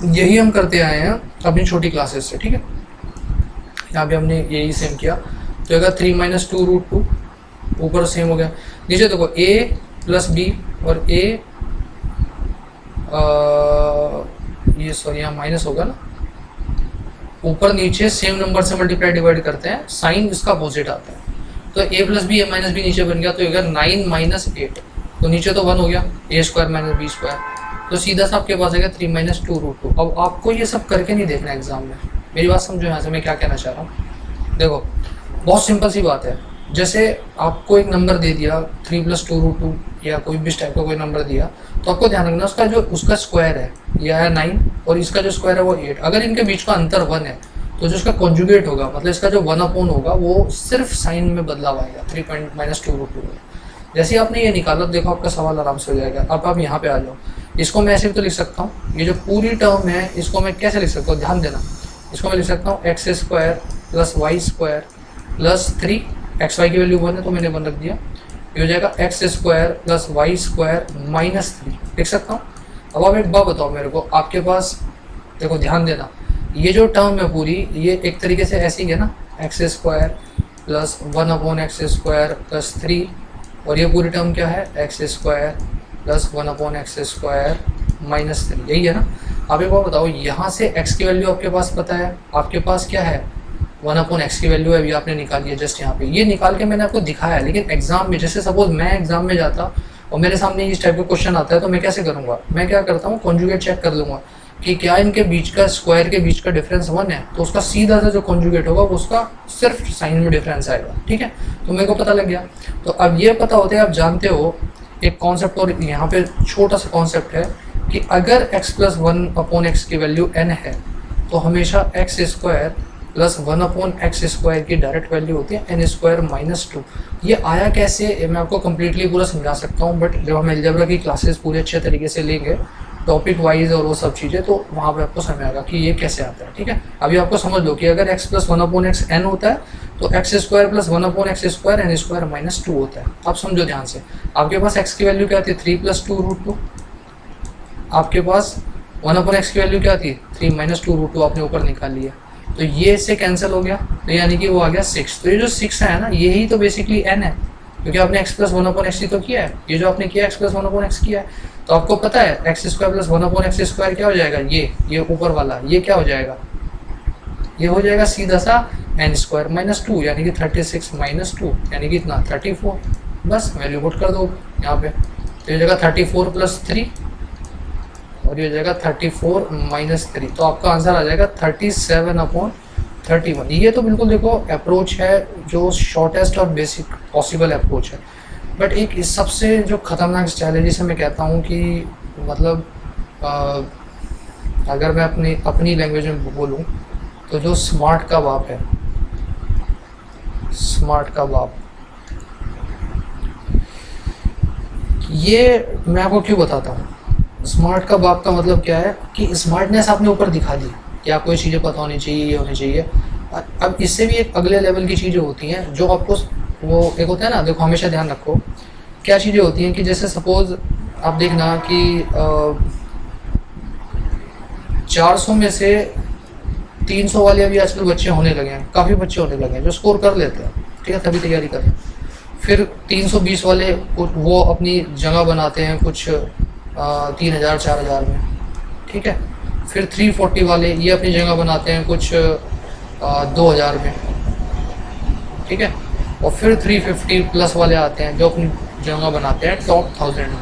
यही हम करते आए हैं अपनी छोटी क्लासेस से। ठीक है, यहाँ पे हमने यही सेम किया, तो अगर 3 - 2√2 ऊपर सेम हो गया, नीचे देखो a + b और a ये सॉरी यहाँ माइनस होगा ना, ऊपर नीचे सेम नंबर से मल्टीप्लाई डिवाइड करते हैं, साइन इसका अपोजिट आता है, तो a + b a - b नीचे बन गया, तो अगर 9 - 8 तो नीचे तो 1 हो गया, a² - b², तो सीधा सा आपके पास आएगा 3 - 2√2। अब आपको ये सब करके नहीं देखना एग्जाम में, मेरी बात समझो यहाँ से मैं क्या कहना चाह रहा हूँ। देखो बहुत सिंपल सी बात है, जैसे आपको एक नंबर दे दिया 3 + 2√2 या कोई भी टाइप का कोई नंबर दिया, तो आपको ध्यान रखना उसका जो उसका स्क्वायर है यह है 9 और इसका जो स्क्वायर है वो 8। अगर इनके बीच का अंतर 1 है तो जो इसका कॉन्जुगेट होगा, मतलब इसका जो 1/, होगा वो सिर्फ साइन में बदलाव आएगा, 3 - 2√2। जैसे ही आपने ये निकाला, देखो आपका सवाल आराम से हो जाएगा। अब आप यहाँ पे आ जाओ, इसको मैं ऐसे भी तो लिख सकता हूँ, ये जो पूरी टर्म है इसको मैं कैसे लिख सकता हूँ, ध्यान देना, इसको मैं लिख सकता हूँ x² + y² + 3, xy की वैल्यू 1 है तो मैंने 1 रख दिया, ये हो जाएगा x² + y² - 3 लिख सकता हूँ। अब आप एक बात बताओ मेरे को, आपके पास देखो ध्यान देना, ये जो टर्म है पूरी, ये एक तरीके से ऐसी है ना, x² + 1/x² + 3, और ये पूरी टर्म क्या है, x² + 1/x² - 3, यही है ना। आप एक बात बताओ, यहाँ से x की वैल्यू आपके पास पता है, आपके पास क्या है 1/x की वैल्यू अभी आपने निकाली है जस्ट यहाँ पे, ये निकाल के मैंने आपको दिखाया है। लेकिन एग्जाम में जैसे सपोज मैं एग्जाम में जाता और मेरे सामने इस टाइप का क्वेश्चन आता है तो मैं कैसे करूँगा, मैं क्या करता हूँ कॉन्जुगेट चेक कर लूँगा कि क्या इनके बीच का स्क्वायर के बीच का डिफरेंस 1 है, तो उसका सीधा सा जो कॉन्जुगेट होगा उसका सिर्फ साइन में डिफरेंस आएगा। ठीक है, तो मेरे को पता लग गया। तो अब ये पता होते आप जानते हो एक कॉन्सेप्ट, और यहाँ पे छोटा सा कॉन्सेप्ट है कि अगर x + 1/x की वैल्यू n है तो हमेशा x² + 1/x² की डायरेक्ट वैल्यू होती है n² - 2। ये आया कैसे मैं आपको कम्प्लीटली पूरा समझा सकता हूँ, बट जब हम अलजेब्रा की क्लासेस पूरे अच्छे तरीके से लेंगे टॉपिक वाइज और वो सब चीज़ें, तो वहाँ पे आपको समझ आएगा कि ये कैसे आता है। ठीक है, अभी आपको समझ लो कि अगर x + 1/x n होता है तो x² + 1/x² n² - 2 होता है। आप समझो ध्यान से, आपके पास x की वैल्यू क्या थी 3 + 2√2, आपके पास 1/x की वैल्यू क्या थी 3 - 2√2, आपने ऊपर निकाल लिया, तो ये इससे कैंसिल हो गया, तो यानी कि वो आ गया 6। तो ये जो 6 है ना, यही तो बेसिकली n है, क्योंकि आपने x + 1/x तो किया है, ये जो आपने किया x + 1/x किया है, तो आपको पता है x² + 1/x² क्या हो जाएगा, ये ऊपर वाला ये क्या हो जाएगा, ये हो जाएगा सीधा सा n² - 2, यानी कि 36 - 2 यानी कि इतना 34। बस वैल्यू पुट कर दो यहाँ पे, तो ये जगह 34 + 3 और ये जाएगा 34 - 3, तो आपका आंसर आ जाएगा 37/31। ये तो बिल्कुल देखो अप्रोच है जो शॉर्टेस्ट और बेसिक पॉसिबल अप्रोच है, बट एक इस सबसे जो ख़तरनाक स्टाइल है जिसे मैं कहता हूँ कि मतलब अगर मैं अपनी लैंग्वेज में बोलूँ तो जो स्मार्ट का बाप है, स्मार्ट का बाप, ये मैं आपको क्यों बताता हूँ। स्मार्ट का बाप का मतलब क्या है कि स्मार्टनेस आपने ऊपर दिखा दी कि आपको ये चीज़ें पता होनी चाहिए, ये होनी चाहिए। अब इससे भी एक अगले लेवल की चीज़ें होती हैं जो आपको, वो एक होता है ना, देखो हमेशा ध्यान रखो क्या चीज़ें होती हैं कि जैसे सपोज आप देखना कि 400 में से 300 वाले अभी आजकल बच्चे होने लगे हैं, काफ़ी बच्चे होने लगे हैं जो स्कोर कर लेते हैं, ठीक है, तभी तैयारी करते हैं। फिर 320 वाले वो अपनी जगह बनाते हैं कुछ 3000 4000 में, ठीक है। फिर 340 वाले ये अपनी जगह बनाते हैं कुछ 2000 में, ठीक है। और फिर 350 प्लस वाले आते हैं जो अपनी जगह बनाते हैं टॉप 1000 में,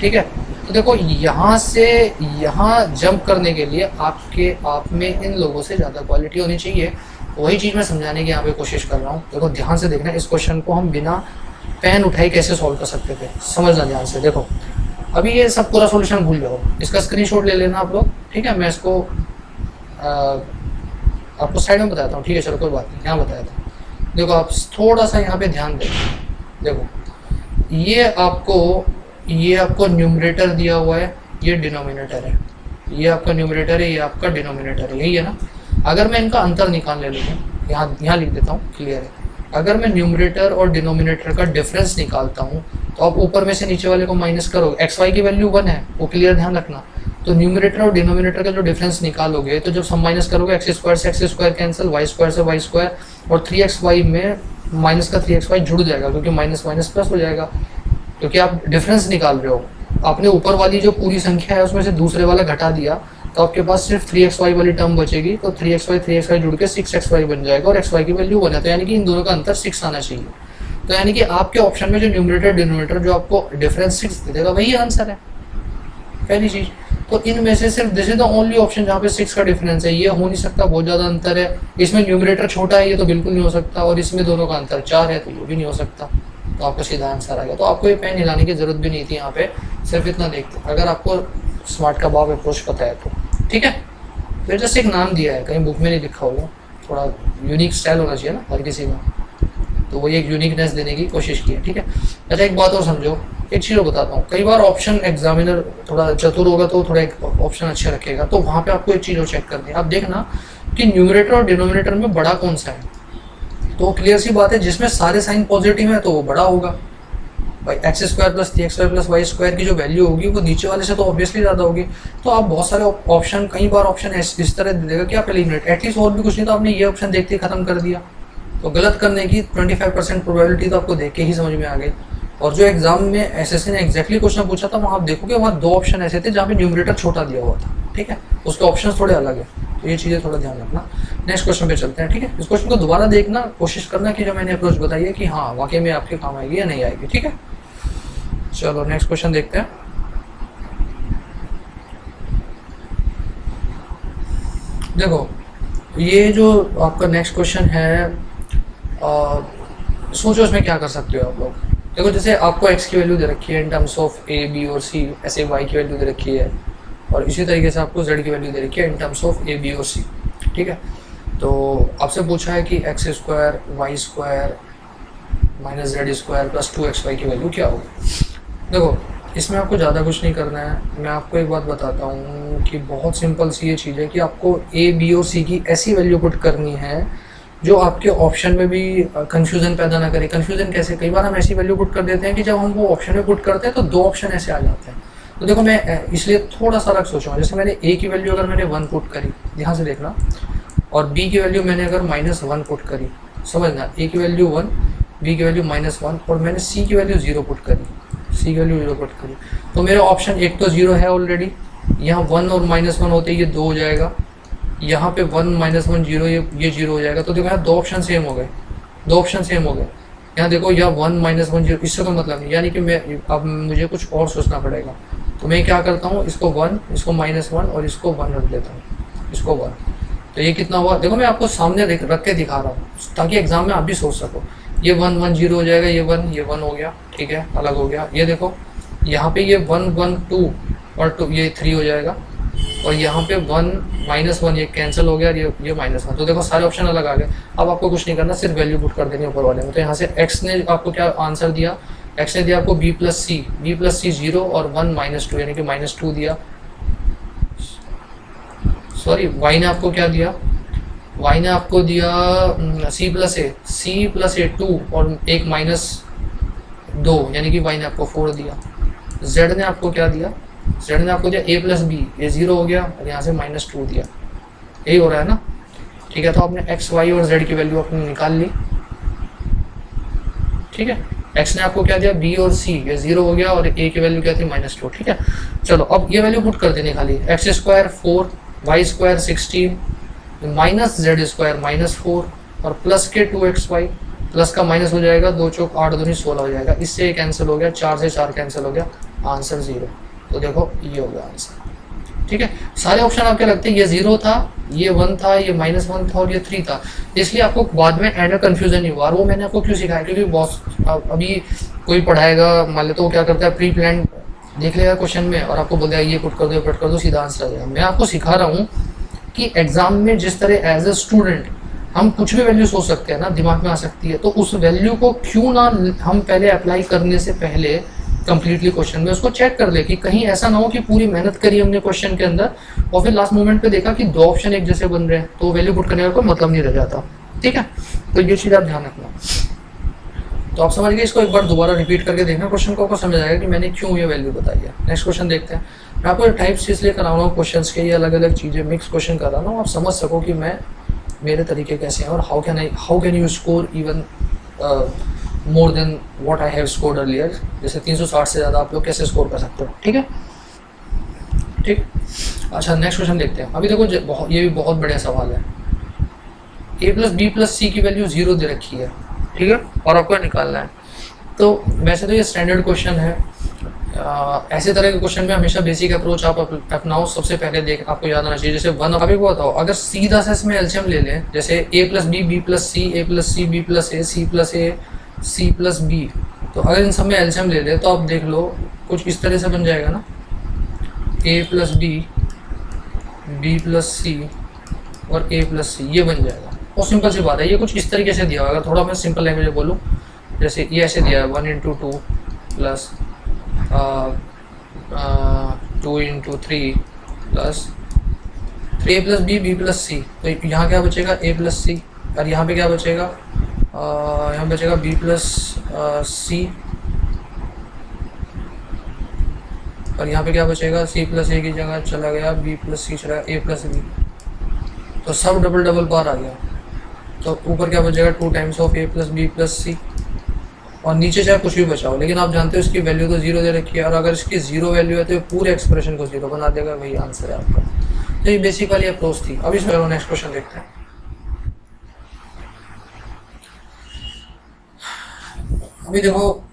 ठीक है। तो देखो यहाँ से यहाँ जंप करने के लिए आप में इन लोगों से ज़्यादा क्वालिटी होनी चाहिए। वही चीज़ मैं समझाने की यहाँ पे कोशिश कर रहा हूँ। देखो ध्यान से देखना, इस क्वेश्चन को हम बिना पेन उठाए कैसे सॉल्व कर सकते थे, समझना ध्यान से। देखो अभी ये सब पूरा सॉल्यूशन भूल जाओ, इसका स्क्रीनशॉट ले लेना आप लोग, ठीक है। मैं इसको आपको साइड में बताता हूँ, ठीक है, चलो कोई बात नहीं, यहाँ बताया था। देखो आप थोड़ा सा यहाँ पे ध्यान दें, देखो ये आपको न्यूमरेटर दिया हुआ है, ये डिनोमिनेटर है, ये आपका न्यूमरेटर है, ये आपका डिनोमिनेटर है, यही है ना। अगर मैं इनका अंतर निकाल ले लूँ, यहाँ लिख देता हूँ, क्लियर है। अगर मैं न्यूमरेटर और डिनोमिनेटर का डिफरेंस निकालता हूँ तो आप ऊपर में से नीचे वाले को माइनस करोगे, एक्स वाई की वैल्यू 1 है, वो क्लियर ध्यान रखना। तो न्यूमरेटर और डिनोमिनेटर का जो डिफरेंस निकालोगे तो जब सम माइनस करोगे x² से x² कैंसिल, y² से y² और 3xy में माइनस का 3xy जुड़ जाएगा क्योंकि माइनस माइनस प्लस हो जाएगा, क्योंकि आप डिफरेंस निकाल रहे हो। आपने ऊपर वाली जो पूरी संख्या है उसमें से दूसरे वाला घटा दिया तो आपके पास सिर्फ 3xy वाली टर्म बचेगी, तो 3xy जुड़ के 6xy बन जाएगा और xy की वैल्यू 1 है, तो यानी कि इन दोनों का अंतर 6 आना चाहिए। तो यानी कि आपके ऑप्शन में जो न्यूमरेटर डिनोमिनेटर जो आपको डिफरेंस 6 दे देगा वही आंसर है, पहली चीज़। तो इनमें से सिर्फ this is the only option जहाँ पे 6 का डिफरेंस है, ये हो नहीं सकता, बहुत ज़्यादा अंतर है। इसमें न्यूमरेटर छोटा है, ये तो बिल्कुल नहीं हो सकता, और इसमें दोनों का अंतर 4 है, तो ये भी नहीं हो सकता। तो आपको सीधा आंसर आ गया। तो आपको ये पेन हिलाने की जरूरत भी नहीं थी यहाँ पे, सिर्फ इतना देखते अगर आपको स्मार्ट का बाप अप्रोच पता है तो, ठीक है। फिर जस्ट एक नाम दिया है, कहीं बुक में नहीं लिखा होगा, थोड़ा यूनिक स्टाइल होना चाहिए ना हर किसी का, तो वही एक यूनिकनेस देने की कोशिश की है, ठीक है। अच्छा एक बात और समझो, एक चीज़ बताता हूँ, कई बार ऑप्शन एग्जामिनर थोड़ा चतुर होगा तो थोड़ा एक ऑप्शन अच्छे रखेगा, तो वहाँ पे आपको एक चीज़ और चेक करनी है। आप देखना कि न्यूमरेटर और डिनोमिनेटर में बड़ा कौन सा है, तो क्लियर सी बात है जिसमें सारे साइन पॉजिटिव हैं तो वो बड़ा होगा भाई। x² + 3xy + y² की जो वैल्यू होगी वो नीचे वाले से तो ऑब्वियसली ज़्यादा होगी। तो आप बहुत सारे ऑप्शन, कई बार ऑप्शन इस तरह दे देगा कि आप एलिमिनेट, एटलीस्ट और भी कुछ नहीं तो आपने ये ऑप्शन देखते ही खत्म कर दिया, तो गलत करने की 25% प्रोबेबिलिटी तो आपको देख के ही समझ में आ गई। और जो एग्जाम में एसएससी ने एग्जैक्टली क्वेश्चन पूछा था वहाँ आप देखोगे वहाँ 2 ऑप्शन ऐसे थे जहाँ पे न्यूमरेटर छोटा दिया हुआ था, ठीक है, उसके ऑप्शन थोड़े अलग है। तो ये चीज़ें थोड़ा ध्यान रखना। नेक्स्ट क्वेश्चन पे चलते हैं, ठीक है। इस क्वेश्चन को दोबारा देखना, कोशिश करना कि जो मैंने अप्रोच बताई है कि हाँ वाकई में आपके काम आएगी या नहीं आएगी, ठीक है। चलो नेक्स्ट क्वेश्चन देखते हैं। देखो ये जो आपका नेक्स्ट क्वेश्चन है, सोचो इसमें क्या कर सकते हो आप लोग। देखो जैसे आपको x की वैल्यू दे रखी है in terms of a b और c, ऐसे y की वैल्यू दे रखी है, और इसी तरीके से आपको z की वैल्यू दे रखी है in terms of a b और c, ठीक है। तो आपसे पूछा है कि x square y square minus z square plus 2xy की वैल्यू क्या होगी। देखो इसमें आपको ज़्यादा कुछ नहीं करना है, मैं आपको एक बात बताता हूँ कि बहुत सिंपल सी ये चीज़ है कि आपको a b और c की ऐसी वैल्यू पुट करनी है जो आपके ऑप्शन में भी कंफ्यूजन पैदा ना करे। कंफ्यूजन कैसे, कई बार हम ऐसी वैल्यू पुट कर देते हैं कि जब हम वो ऑप्शन में पुट करते हैं तो दो ऑप्शन ऐसे आ जाते हैं। तो देखो मैं इसलिए थोड़ा सा अलग सोचा हूँ, जैसे मैंने a की वैल्यू अगर मैंने 1 पुट करी, ध्यान से देखना, और b की वैल्यू मैंने अगर -1 पुट करी, समझना, a की वैल्यू 1, b की वैल्यू -1, और मैंने c की वैल्यू 0 पुट करी, c की वैल्यू 0 पुट करी, तो मेरा ऑप्शन एक तो 0 है ऑलरेडी, यहाँ 1 और -1 होते ये 2 हो जाएगा, यहाँ पे 1 -1 0, ये 0 हो जाएगा। तो देखो यहाँ दो ऑप्शन सेम हो गए, दो ऑप्शन सेम हो गए। यहाँ देखो यहाँ 1 -1 0, इससे कोई मतलब नहीं, यानी कि मैं अब मुझे कुछ और सोचना पड़ेगा। तो मैं क्या करता हूँ, इसको 1, इसको -1 और इसको 1 रख देता हूँ, इसको 1। तो ये कितना हुआ, देखो मैं आपको सामने रख के दिखा रहा हूँ ताकि एग्जाम में आप भी सोच सको। ये 1 1 0 हो जाएगा, ये 1 हो गया, ठीक है, अलग हो गया। ये देखो यहाँ पे ये 1 1 2 और 2, ये 3 हो जाएगा, और यहाँ पे 1 -1 ये कैंसिल हो गया, और ये -1। तो देखो सारे ऑप्शन अलग आ गए। अब आपको कुछ नहीं करना, सिर्फ वैल्यू पुट कर देनी ऊपर वाले में। तो यहाँ से x ने आपको क्या आंसर दिया, x ने दिया आपको b + c 0 और 1 -2 यानी कि -2 दिया। सॉरी, y ने आपको क्या दिया, y ने आपको दिया c + a 2 और एक -2 यानी कि y ने आपको 4 दिया। z ने आपको क्या दिया, z ने आपको दिया a + b, ये 0 हो गया, और यहाँ से -2 दिया। यही हो रहा है ना, ठीक है। तो आपने x, y और z की वैल्यू अपनी निकाल ली, ठीक है। x ने आपको क्या दिया, b और c, ये 0 हो गया, और a की वैल्यू क्या थी, -2, ठीक है। चलो अब ये वैल्यू पुट कर देनी खाली, x² 4, y² 16, -z² -4 और प्लस के 2xy, प्लस का माइनस हो जाएगा, 2 चौक 8 दूनी 16 हो जाएगा, इससे ये कैंसिल हो गया, 4 से 4 कैंसिल हो गया, आंसर 0। तो देखो ये हो गया आंसर, ठीक है। सारे ऑप्शन आपके लगते हैं, ये 0 था, ये 1 था, ये -1 था और ये 3 था, इसलिए आपको बाद में एंड में कन्फ्यूजन नहीं हुआ। और वो मैंने आपको क्यों सिखाया, क्योंकि बहुत अभी कोई पढ़ाएगा मान ले तो वो क्या करता है, प्री प्लान देख लेगा क्वेश्चन में और आपको बोल देगा ये पुट कर दो सीधा आंसर आ जाएगा। मैं आपको सिखा रहा हूँ कि एग्जाम में जिस तरह एज ए स्टूडेंट हम कुछ भी वैल्यू सोच सकते हैं ना, दिमाग में आ सकती है, तो उस वैल्यू को क्यों ना हम पहले अप्लाई करने से पहले कंप्लीटली क्वेश्चन में उसको चेक कर ले कि कहीं ऐसा ना हो कि पूरी मेहनत करी हमने क्वेश्चन के अंदर और फिर लास्ट मोमेंट पे देखा कि दो ऑप्शन एक जैसे बन रहे हैं, तो वैल्यू पुट करने का कोई मतलब नहीं रह जाता, ठीक है। तो ये चीज़ आप ध्यान रखना। तो आप समझ गए, इसको एक बार दोबारा रिपीट करके देखना क्वेश्चन को, आपको समझ आएगा कि मैंने क्यों ये वैल्यू बताई है। नेक्स्ट क्वेश्चन देखते हैं। मैं आपको टाइप्स इसलिए करा रहा हूँ क्वेश्चन के, ये अलग अलग चीज़ें मिक्स क्वेश्चन करा रहा हूँ, आप समझ सको कि मैं मेरे तरीके कैसे हैं और how can you score even more than what I have scored earlier. जैसे 360 से ज़्यादा आप लोग कैसे स्कोर कर सकते हो, ठीक है, ठीक। अच्छा नेक्स्ट क्वेश्चन देखते हैं। अभी देखो ये भी बहुत बढ़िया सवाल है। a + b + c की वैल्यू 0 दे रखी है, ठीक है, और आपको निकालना है। तो वैसे तो ये स्टैंडर्ड क्वेश्चन है, ऐसे तरह के क्वेश्चन में हमेशा बेसिक अप्रोच आप अपनाओ। सबसे पहले आपको याद आना चाहिए, जैसे 1 अभी को बताओ, अगर सीधा सा इसमें एलसीएम ले लें, जैसे a + b b + c, a + c b + a, c + a c + b, तो अगर इन सब में एलसीएम ले लें तो आप देख लो कुछ इस तरह से बन जाएगा ना, a + b b + c और a + c, ये बन जाएगा। बहुत सिंपल सी बात है, ये कुछ इस तरीके से दिया होगा। थोड़ा मैं सिंपल लैंग्वेज में बोलूँ, जैसे ये ऐसे दिया है 1 × 2 plus 2 × 3 plus 3a + b b + c। तो यहाँ क्या बचेगा, a + c, और यहाँ पे क्या बचेगा, यहाँ बचेगा b + c, और यहाँ पे क्या बचेगा, c + a की जगह चला गया b + c, चला गया a + b, तो सब डबल बार आ गया। तो ऊपर क्या बचेगा, 2 times of a + b + c, और नीचे चाहे कुछ भी बचाओ, लेकिन आप जानते हो इसकी वैल्यू तो 0 दे रखी है, और अगर इसकी 0 वैल्यू है तो पूरे एक्सप्रेशन को 0 बना देगा, वही आंसर है आपका।
तो ये बेसिक वाली अप्रोच थी। अब इसमें नेक्स्ट क्वेश्चन देखते हैं। अभी देखो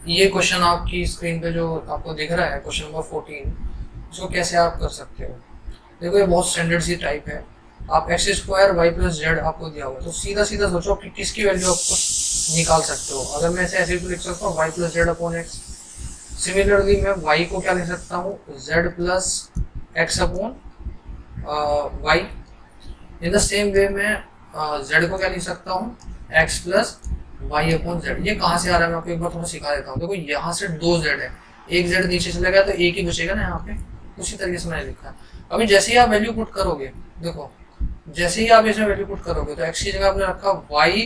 ये क्वेश्चन आपकी स्क्रीन पे जो आपको दिख रहा है, क्वेश्चन नंबर 14, इसको कैसे आप कर सकते हो। देखो ये बहुत स्टैंडर्ड सी टाइप है। आप x square y plus z आपको दिया हुआ, तो सीधा सीधा सोचो कि किसकी वैल्यू आपको निकाल सकते हो। अगर मैं ऐसे तो लिख सकता हूँ y plus z upon x. Similarly मैं वाई को क्या लिख सकता हूँ, z plus x upon y. In the same way मैं जेड को क्या लिख सकता हूँ, x plus y upon z. ये कहाँ से आ रहा है मैं आपको एक बार थोड़ा सिखा देता हूँ। देखो यहाँ से 2 जेड है, एक जेड नीचे चला गया तो एक ही बचेगा ना यहाँ पे, उसी तरीके से मैंने लिखा है। अभी जैसे ही आप वैल्यू पुट करोगे, देखो जैसे ही आप इसमें वैल्यू पुट करोगे तो एक्स की जगह आपने रखा वाई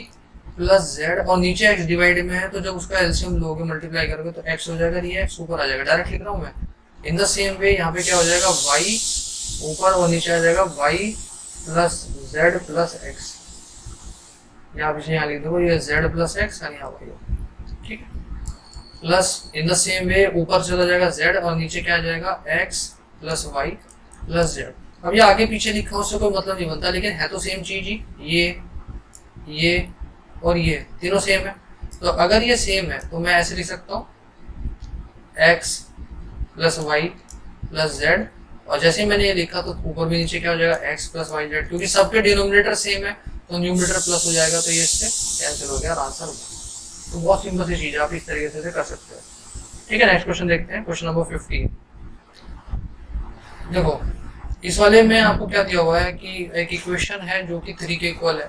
प्लस जेड और नीचे एक्स डिवाइड में है, तो जब उसका एलसीएम लोगे मल्टीप्लाई करोगे तो एक्स हो जाएगा, ये एक्स ऊपर आ जाएगा, डायरेक्ट लिख रहा हूँ मैं। इन द सेम वे यहाँ पे क्या हो जाएगा, वाई ऊपर और नीचे आ जाएगा y plus z plus x. आप इसे यहाँ लिख दो, ये जेड प्लस एक्स और यहाँ वाई, ठीक है। Plus in the same way ऊपर चला जाएगा जेड और नीचे क्या आ जाएगा, x plus y plus z. अब ये आगे पीछे लिखा उससे कोई मतलब नहीं बनता, लेकिन है तो सेम चीज ही। ये और ये तीनों सेम है, तो अगर ये सेम है तो मैं ऐसे लिख सकता हूँ x plus y plus z, और जैसे ही मैंने ये लिखा तो ऊपर भी नीचे क्या हो जाएगा, एक्स प्लस वाई जेड। क्योंकि सबके डिनोमिनेटर सेम है तो न्यूमरेटर प्लस हो जाएगा, तो ये इससे कैंसिल हो गया, आंसर। तो बहुत सिंपल सी चीज है, आप इस तरीके से कर सकते हो, ठीक है। नेक्स्ट क्वेश्चन देखते हैं, क्वेश्चन नंबर 15। देखो इस वाले में आपको क्या दिया हुआ है कि एक इक्वेशन है जो कि 3 के इक्वल है,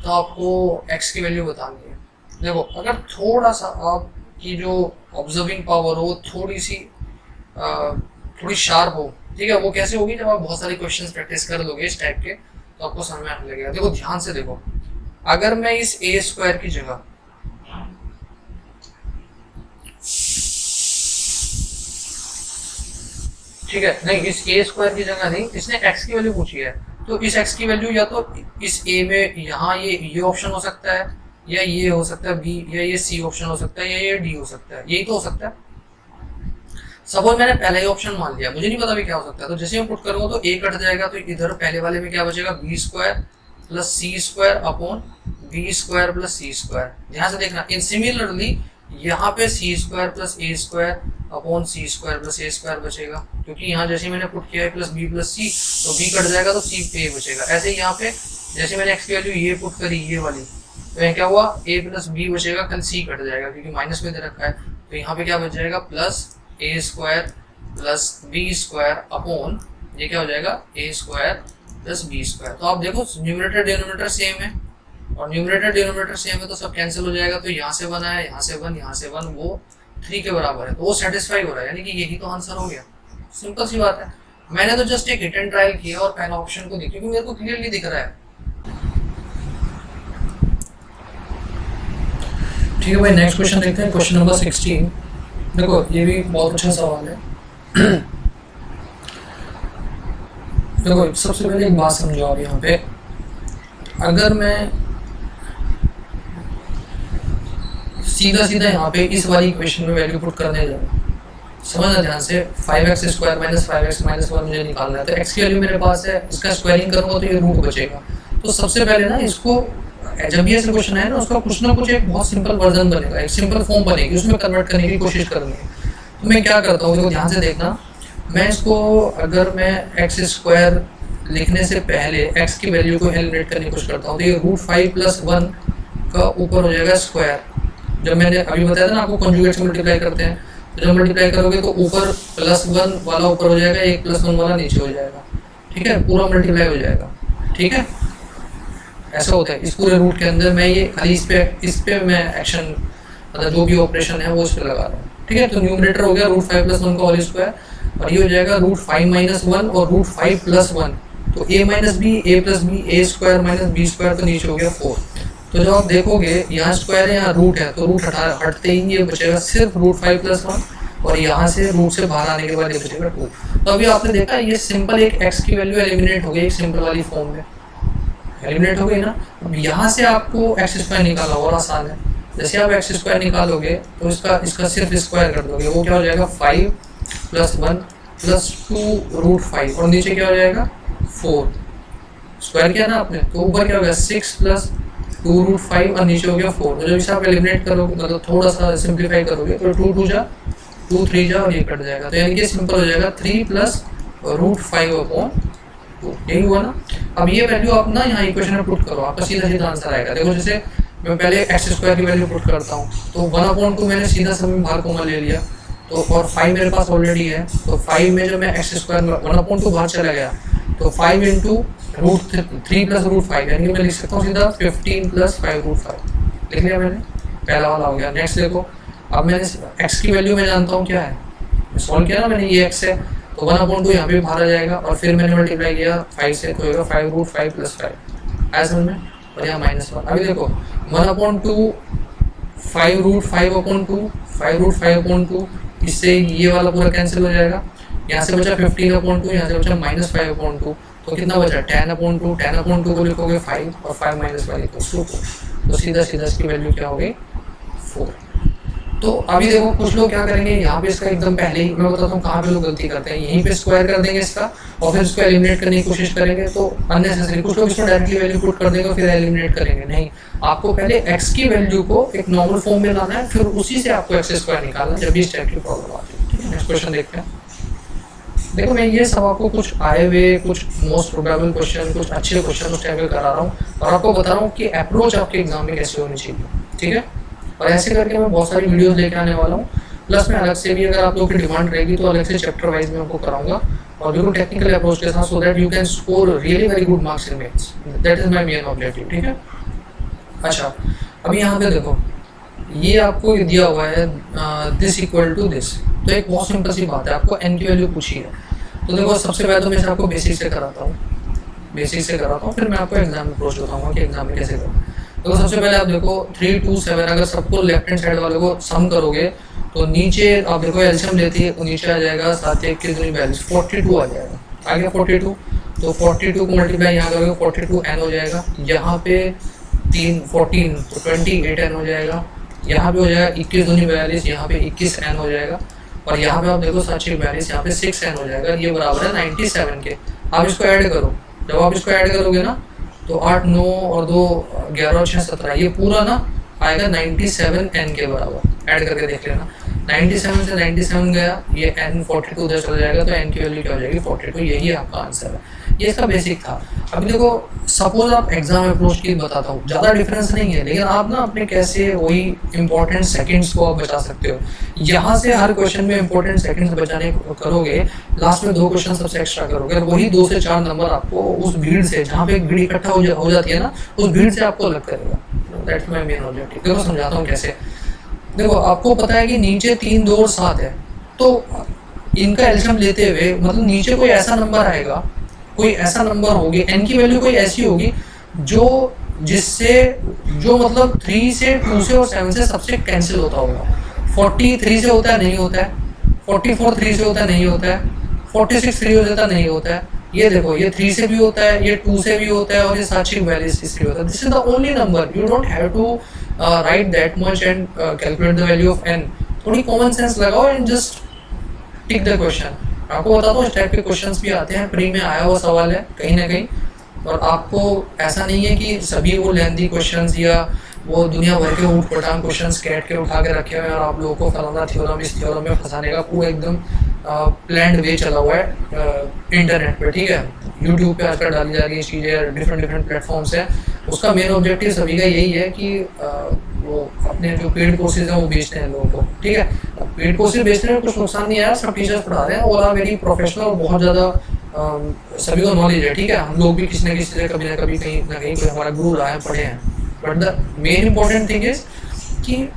तो आपको x की वैल्यू बतानी है। देखो अगर थोड़ा सा आपकी जो ऑब्जर्विंग पावर हो थोड़ी शार्प हो, ठीक है, वो कैसे होगी, जब आप बहुत सारे क्वेश्चंस प्रैक्टिस कर लोगे इस टाइप के तो आपको समझ में आने लगेगा। देखो ध्यान से देखो, अगर मैं इस ए स्क्वायर की जगह ठीक है, नहीं इस ए स्क्वायर की जगह नहीं, इसने एक्स की वैल्यू पूछी है, तो इस एक्स की वैल्यू या तो इस ए में यहाँ ये ऑप्शन हो सकता है, या ये हो सकता है बी, या ये सी ऑप्शन हो सकता है, या ये डी हो सकता है, यही तो हो सकता है। सपोज मैंने पहला ही ऑप्शन मान लिया, मुझे नहीं पता भी क्या हो सकता है, तो जैसे मैं पुट करूंगा तो ए कट जाएगा, तो इधर पहले वाले में क्या बचेगा, b square plus c square upon b square plus c square. ध्यान से देखना, इन सिमिलरली यहाँ पे c square plus a square upon c square plus a square बचेगा, क्योंकि यहाँ जैसे मैंने पुट किया है प्लस बी प्लस सी, तो बी कट जाएगा तो सी पे बचेगा। ऐसे ही यहाँ पे जैसे मैंने एक्स की वैल्यू ये पुट करी ये वाली, तो यहाँ क्या हुआ, ए प्लस बी बचेगा, कल सी कट जाएगा क्योंकि माइनस में दे रखा है, तो यहाँ पे क्या बच जाएगा, plus a square plus b square upon ये क्या हो जाएगा, a square plus b square. तो आप देखो न्यूमरेटर डिनोमिनेटर सेम है, और न्यूमरेटर डिनोमिनेटर सेम है तो सब कैंसिल हो जाएगा, तो यहाँ से 1 आया, यहाँ से 1, यहाँ से 1, वो 3 के बराबर है, तो वो सेटिस्फाई हो रहा है, यानी कि यही तो आंसर हो गया। सिंपल सी बात है, मैंने तो जस्ट एक हिट एंड ट्रायल किया और पहला ऑप्शन को देखा क्योंकि मेरे को क्लियरली दिख रहा है। ठीक है भाई, नेक्स्ट क्वेश्चन देखते हैं, क्वेश्चन नंबर 16। देखो ये भी बहुत अच्छा सवाल है। देखो सबसे पहले एक बात समझो आप यहाँ पे, अगर मैं सीधा सीधा यहाँ पे इस वाली इक्वेशन में वैल्यू पुट करने जाऊँ, समझना ध्यान से, 5x square minus 5x minus 1 मुझे निकालना है, तो x की वैल्यू मेरे पास है, इसका स्क्वायरिंग करूँगा तो ये रूट बचेगा। तो सबसे पहले ना इसको, जब ये क्वेश्चन है ना, उसका कुछ ना कुछ एक बहुत सिंपल वर्जन बनेगा, एक सिंपल फॉर्म बनेगी, उसमें कन्वर्ट करने की कोशिश करूँगी। तो मैं क्या करता हूँ, देखो ध्यान से देखना, मैं इसको अगर मैं एक्स स्क्वायर लिखने से पहले x की वैल्यू को एलिमिनेट करने की कोशिश करता हूँ, तो ये √5 + 1 का ऊपर हो जाएगा स्क्वायर। जब मैंने अभी बताया था ना आपको, कॉन्जुगेट से मल्टीप्लाई करते हैं, तो जब मल्टीप्लाई करोगे तो ऊपर +1 वाला ऊपर हो जाएगा, 1 + 1 वाला नीचे हो जाएगा, ठीक है, पूरा मल्टीप्लाई हो जाएगा, ठीक है। ऐसा होता है इस पूरे रूट के अंदर। मैं ये खाली इस पे मैं एक्शन, मतलब जो भी ऑपरेशन है वो उस पर लगा रहा हूँ, ठीक है। तो न्यूमरेटर हो गया √5 + 1 का होल स्क्वायर, और ये हो जाएगा √5 - 1 और √5 + 1, तो a - b, a + b, a square minus b square, तो नीचे हो गया 4। तो जब आप देखोगे यहाँ स्क्वायर है, यहाँ रूट है, तो रूट हटते ही ये बचेगा सिर्फ √5 + 1, और यहाँ से रूट से बाहर आने के बाद ये बचेगा 2। तो अभी आपने देखा ये सिंपल एक x की वैल्यू एलिमिनेट हो गई, एक सिंपल वाली फॉर्म में एलिमिनेट हो गई ना। अब यहाँ से आपको x स्क्वायर निकालना और आसान है। जैसे आप x स्क्वायर निकालोगे तो इसका सिर्फ स्क्वायर कर दोगे, वो क्या हो जाएगा 5 + 1 + 2 √5, और नीचे क्या हो जाएगा
4 स्क्वायर किया ना आपने, तो ऊपर क्या हो गया 6 प्लस 2√5 और नीचे हो गया 4। तो जब इसे आप एलिमिनेट करोगे, मतलब थोड़ा सा सिंप्लीफाई करोगे, तो 2 जा 2 3 जा और ये कट जाएगा, तो यानी कि सिंपल हो जाएगा 3 प्लस √5/2। यही हुआ ना। अब ये वैल्यू आप ना यहाँ इक्वेशन में पुट करो, आपका सीधा सीधा आंसर आएगा। देखो जैसे मैं पहले एक्स स्क्वायर की वैल्यू पुट करता हूँ, तो 1/2 मैंने सीधा सब में बाहर कॉमन ले लिया, तो और 5 मेरे पास ऑलरेडी है, तो 5 में जब मैं एक्स स्क्वायर 1/2 बाहर चला गया, तो 5 इंटू √3 प्लस √5, यानी कि मैं लिख सकता हूँ सीधा 15 प्लस 5√5। लिख लिया मैंने, पहला वाला हो गया। नेक्स्ट देखो, अब मैंने एक्स की वैल्यू मैं जानता हूँ क्या है, सॉल्व किया ना मैंने, ये एक्स है, तो 1/2 यहाँ पे बाहर आ जाएगा, और फिर मैंने मल्टीप्लाई किया 5 से, तो होगा 5√5 प्लस 5 आया समझ में, और यहाँ -1। अभी देखो 1/2 5√5/2 5√5/2, इससे ये वाला पूरा कैंसिल हो जाएगा, यहाँ से बचा 15/2, यहाँ से बचा -5/2, तो कितना बचा 10/2। 10/2 को लिखोगे 5 और 5 - 5 इक्वल्स टू 4, तो सीधा सीधा इसकी वैल्यू क्या हो गई 4। तो अभी देखो कुछ लोग क्या करेंगे, यहाँ पे इसका एकदम पहले ही मैं बताता हूँ कहाँ पे लोग गलती करते हैं, यहीं पे स्क्वायर कर देंगे इसका और फिर इसको एलिमिनेट करने की कोशिश करेंगे, तो अननेसेसरी। कुछ लोग इसको डायरेक्टली वैल्यू पुट कर देंगे फिर एलिमिनेट करेंगे, नहीं, आपको पहले एक्स की वैल्यू को एक नॉर्मल फॉर्म में लाना है, फिर उसी से आपको एक्स स्क्वायर निकालना है जब भी इस टाइप की प्रॉब्लम आती है। ठीक है, नेक्स्ट क्वेश्चन देखते हैं। देखो मैं ये सब आपको कुछ आए हुए, कुछ मोस्ट प्रोबेबल क्वेश्चन, कुछ अच्छे क्वेश्चन उस टाइप के करा रहा हूँ, और आपको बता रहा हूँ कि अप्रोच आपके एग्जाम में कैसे होनी चाहिए। ठीक है, और ऐसे करके मैं बहुत सारी वीडियोस लेके आने वाला हूँ, प्लस मैं अलग से भी, अगर आप लोग की डिमांड रहेगी तो अलग से चैप्टर वाइज में आपको कराऊंगा, और बिल्कुल टेक्निकल अप्रोच के साथ, so that you can score really very good marks in maths. That is my main objective. ठीक है, अच्छा अभी यहाँ पे देखो, ये आपको दिया हुआ है दिस इक्वल टू दिस, तो एक बहुत सिंपल सी बात है, आपको एन की वैल्यू पूछी है, तो देखो सबसे पहले तो मैं आपको बेसिक से कराता हूँ, फिर मैं आपको एग्जाम अप्रोच बताऊंगा कि एग्जाम में कैसे करना। तो सबसे पहले आप देखो 3 2 7, अगर सबको लेफ्ट हैंड साइड वाले को सम करोगे तो नीचे आप देखो एल्शियम लेती है, तो नीचे आ जाएगा 7 1 की 42 आ जाएगा, आ गया 42, तो 42 को मल्टीप्लाई यहाँ करोगे 42 n हो जाएगा, यहाँ पे 3 14 तो 28 n हो जाएगा, यहाँ पे हो जाएगा 21 दूनी 42, यहाँ पे 21 n हो जाएगा, और यहाँ पे आप देखो 7 6 42, यहाँ पे 6 n हो जाएगा, ये बराबर है 97 के। आप इसको ऐड करो, जब आप इसको ऐड करोगे ना तो 8 9 और 2 11 और 6 17, ये पूरा ना आएगा 97 n के बराबर। ऐड करके देख लेना, 97 से 97 गया, ये n 42 उधर चला जाएगा, तो n की वैल्यू क्या हो जाएगी 42। यही आपका आंसर है, ये इसका बेसिक था। अभी देखो सपोज आप एग्जाम अप्रोच की बताता हूँ, ज़्यादा डिफरेंस नहीं है, लेकिन आप ना अपने कैसे वही इंपॉर्टेंट सेकंड्स को आप बचा सकते हो। यहाँ से हर क्वेश्चन में इंपॉर्टेंट सेकंड्स बचाने करोगे, लास्ट में 2 क्वेश्चन सबसे एक्स्ट्रा करोगे, और वही 2 से 4 नंबर आपको उस भीड़ से, जहाँ पे भीड़ इकट्ठा हो जाती है ना, उस भीड़ से आपको अलग करेगा। That's my main objective. देखो समझाता हूँ कैसे। देखो आपको पता है कि नीचे 3 2 और 7 है, तो इनका एल्शियम लेते हुए मतलब नीचे कोई ऐसा नंबर आएगा, कोई ऐसा नंबर होगी, n की वैल्यू कोई ऐसी होगी जो जिससे जो मतलब 3 से 2 से और 7 से सबसे कैंसिल होता होगा। 40 3 से होता है नहीं होता है, 44 3 से होता है नहीं होता है, 46 3 हो जाता नहीं होता है, ये देखो ये 3 से भी होता है, ये 2 से भी होता है, और ये 7 42 से होता है। This is the only number, you don't have to write that much and calculate the value of n। थोड़ी कॉमन सेंस लगाओ and just tick the question. आपको बताता हूँ इस टाइप के क्वेश्चंस भी आते हैं, प्री में आया हुआ सवाल है कहीं ना कहीं, और आपको ऐसा नहीं है कि सभी वो लेंथी क्वेश्चंस या वो दुनिया भर के ऊट पटांग क्वेश्चंस कैट के उठा के रखे हुए हैं और आप लोगों को फलाना थ्योरम इस थ्योरम में फंसाने का पूरा एकदम प्लान्ड वे चला हुआ है इंटरनेट पे। ठीक है, यूट्यूब पे आजकल डाली जा रही है चीज़ें, डिफरेंट प्लेटफॉर्म्स है। उसका मेन ऑब्जेक्टिव सभी का यही है कि वो अपने जो पेड कोर्सेज हैं वो बेचते हैं लोगों को। ठीक है, पेड कोर्सेज बेचने में कुछ नुकसान नहीं आया, सब टीचर्स पढ़ा रहे हैं, और आर वेरी प्रोफेशनल और बहुत ज़्यादा सभी को नॉलेज है। ठीक है, हम लोग भी किसी न किसी से कभी ना कभी कहीं ना कहीं कोई हमारा गुरु रहा है, पढ़े हैं, but the main important thing is कि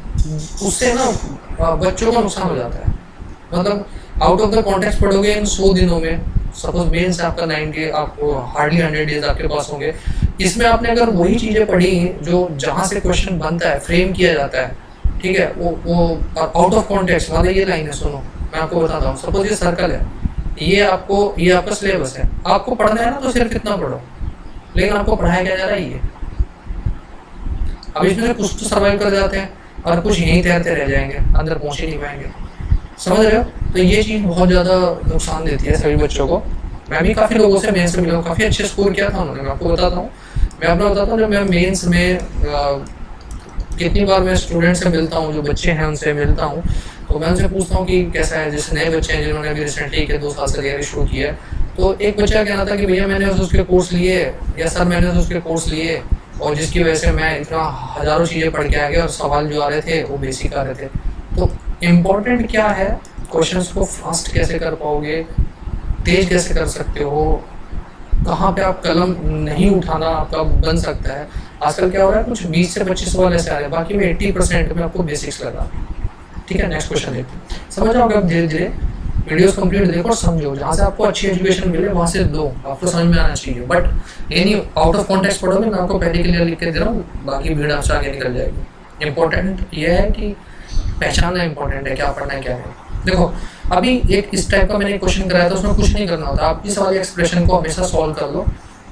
उससे ना बच्चों का नुकसान हो जाता है। मतलब आउट ऑफ द कॉन्टेक्स्ट पढ़ोगे इन 100 दिनों में, सपोज मेंस आपका 90, आपको हार्डली 100 डेज आपके पास होंगे, इसमें आपने अगर वही चीज़ें पढ़ी जो जहाँ से क्वेश्चन बनता है, फ्रेम किया जाता है, ठीक है, वो आउट ऑफ कॉन्टेक्स्ट वाले ये लाइन है, सुनो मैं आपको बताता हूँ। सपोज ये सर्कल है, ये आपका सिलेबस है, आपको पढ़ना है ना तो सिर्फ कितना पढ़ो, लेकिन आपको पढ़ाया क्या जा रहा है ये। अब इसमें कुछ तो सर्वाइव कर जाते हैं और कुछ यहीं तैरते रह जाएंगे, अंदर पहुंच ही नहीं पाएंगे, समझ रहे हो। तो ये चीज़ बहुत ज़्यादा नुकसान देती है सभी बच्चों को। मैं भी काफ़ी लोगों से मेंस में मिला हूँ, काफ़ी अच्छे स्कोर किया था उन्होंने। मैं आपको बताता हूँ, मैं अपना बताता हूँ, जब मैं मेंस में कितनी बार मैं स्टूडेंट से मिलता हूँ, जो बच्चे हैं उनसे मिलता हूँ, तो मैं उनसे पूछता हूँ कि कैसा है, जैसे नए बच्चे हैं जिन्होंने अभी रिसेंटली के 2 साल से तैयारी शुरू की है, तो एक बच्चा कहना था कि भैया मैंने उसके कोर्स लिए, या सर मैंने उसके कोर्स लिए, और जिसकी वजह से मैं इतना हज़ारों चीज़ें पढ़ के आ गया और सवाल जो आ रहे थे वो बेसिक आ रहे थे। तो इम्पोर्टेंट क्या है, क्वेश्चंस को फास्ट कैसे कर पाओगे, तेज कैसे कर सकते हो, कहाँ पे आप कलम नहीं उठाना आपका बन सकता है। आजकल क्या हो रहा है, कुछ 20 से 25 सवाल ऐसे आ रहे हैं, बाकी में 80% में आपको बेसिक्स लगा। ठीक है, नेक्स्ट क्वेश्चन देखते हैं। समझ आओगे आप धीरे धीरे, वीडियोस कंप्लीट देखो और समझो, जहाँ से आपको अच्छी एजुकेशन मिले वहाँ से दो, आपको समझ में आना चाहिए। बट ये नहीं आउट ऑफ कॉन्टेक्स्ट पढ़ोगे, मैं आपको पहले क्लियर लिख के दे रहा हूँ, बाकी भीड़ आपसे आगे निकल जाएगी। इंपॉर्टेंट ये है कि पहचानना इंपॉर्टेंट है, क्या पढ़ना है क्या नहीं। देखो अभी एक इस टाइप का मैंने क्वेश्चन कराया था, उसमें कुछ नहीं करना होता, आप इस वाले एक्सप्रेशन को हमेशा सॉल्व कर लो,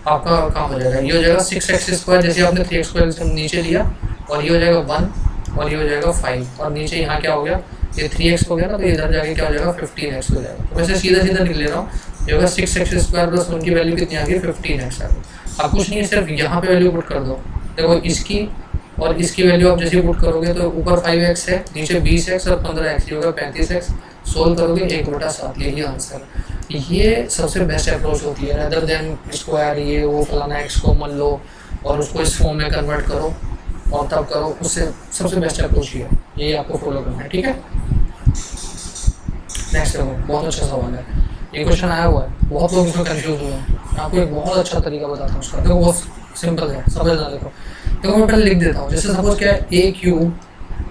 आपका काम हो जाएगा। ये हो जाएगा 6x², जैसे आपने 3x² नीचे लिया, और ये हो जाएगा 1, और ये हो जाएगा 5, और नीचे यहाँ क्या हो गया, ये 3x हो गया ना, तो इधर जाके क्या हो जाएगा 15x हो जाएगा। तो वैसे सीधा सीधा निकल ले रहा हूँ, ये होगा 6x² प्लस 1 की वैल्यू कितनी आ गई, 15x आ गई। अब कुछ नहीं है, सिर्फ यहाँ पे वैल्यू पुट कर दो। देखो इसकी और इसकी वैल्यू आप जैसे पुट करोगे तो ऊपर 5x है, नीचे 20x और 15x, ये होगा 35x। सोल्व करोगे 1/7, यही आंसर। ये सबसे बेस्ट अप्रोच होती है, अदर देन स्क्वायर ये वो फलाना x को मान लो और उसको इस फॉर्म में कन्वर्ट करो और तब करो, उससे सबसे बेस्ट अप्रोच ही है, यही आपको फॉलो करना है। ठीक है, नेक्स्ट देखो, बहुत अच्छा सवाल है, ये क्वेश्चन आया हुआ है, बहुत लोग इसमें कंफ्यूज हुए हैं। मैं आपको एक बहुत अच्छा तरीका बताता हूँ उसका। देखो बहुत सिंपल है, समझना। देखो मैं पहले लिख देता हूँ, जैसे सपोज क्या है, ए क्यूब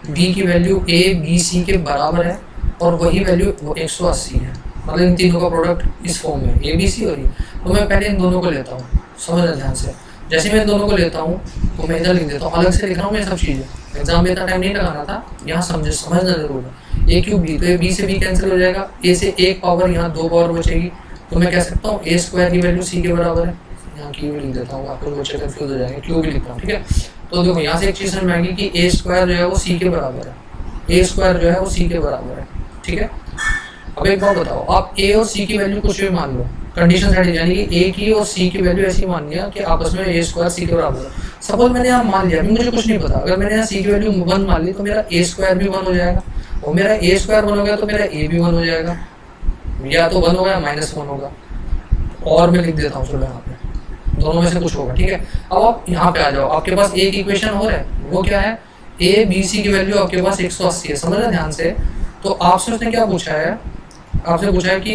बी की वैल्यू ए बी सी के बराबर है, और वही वैल्यू 180 है, मतलब इन तीनों का प्रोडक्ट इस फॉर्म में ए बी सी हो रही है। तो मैं पहले इन दोनों को लेता हूँ, समझना ध्यान से। जैसे मैं इन दोनों को लेता हूँ तो मैं इधर लिख देता हूँ, अलग से लिख रहा हूँ मैं सब चीज़ें, एग्जाम में इतना टाइम नहीं लगाना था, यहाँ समझना जरूर है। ए क्यूब बी, तो ये बी से बी कैंसिल हो जाएगा, ए से एक पावर, यहाँ 2 पावर बचेगी, तो मैं कह सकता हूँ a² की वैल्यू सी के बराबर है। यहाँ क्यू भी लिख देता हूँ, आपको बच्चे कंफ्यूज हो जाएंगे, क्यू भी लिखता हूँ। ठीक है, तो देखो यहाँ से एक चीज़ समझ में आएगी कि a² जो है वो सी के बराबर है, a² जो है वो सी के बराबर है। ठीक है, अब एक बात बताओ, आप ए और सी की वैल्यू कुछ भी मान लो, कंडीशन सेट यानी कि ए की और सी की वैल्यू ऐसी मान लिया कि आपस में a² सी के बराबर है। सपोज मैंने यहाँ मान लिया, मुझे कुछ नहीं पता, अगर मैंने यहाँ सी की वैल्यू 1 मान ली तो मेरा a² भी 1 हो जाएगा, और मेरा a² 1 हो गया तो मेरा a भी 1 हो जाएगा, या तो 1 होगा या -1 होगा। और मैं लिख देता हूँ चलो यहाँ पे, दोनों में से कुछ होगा। ठीक है, अब आप यहाँ पे आ जाओ, आपके पास एक इक्वेशन हो रहा है, वो क्या है, ए बी सी की वैल्यू आपके पास 180 है, समझ रहे ध्यान से। तो आपसे उसने क्या पूछा है, आपसे पूछा है कि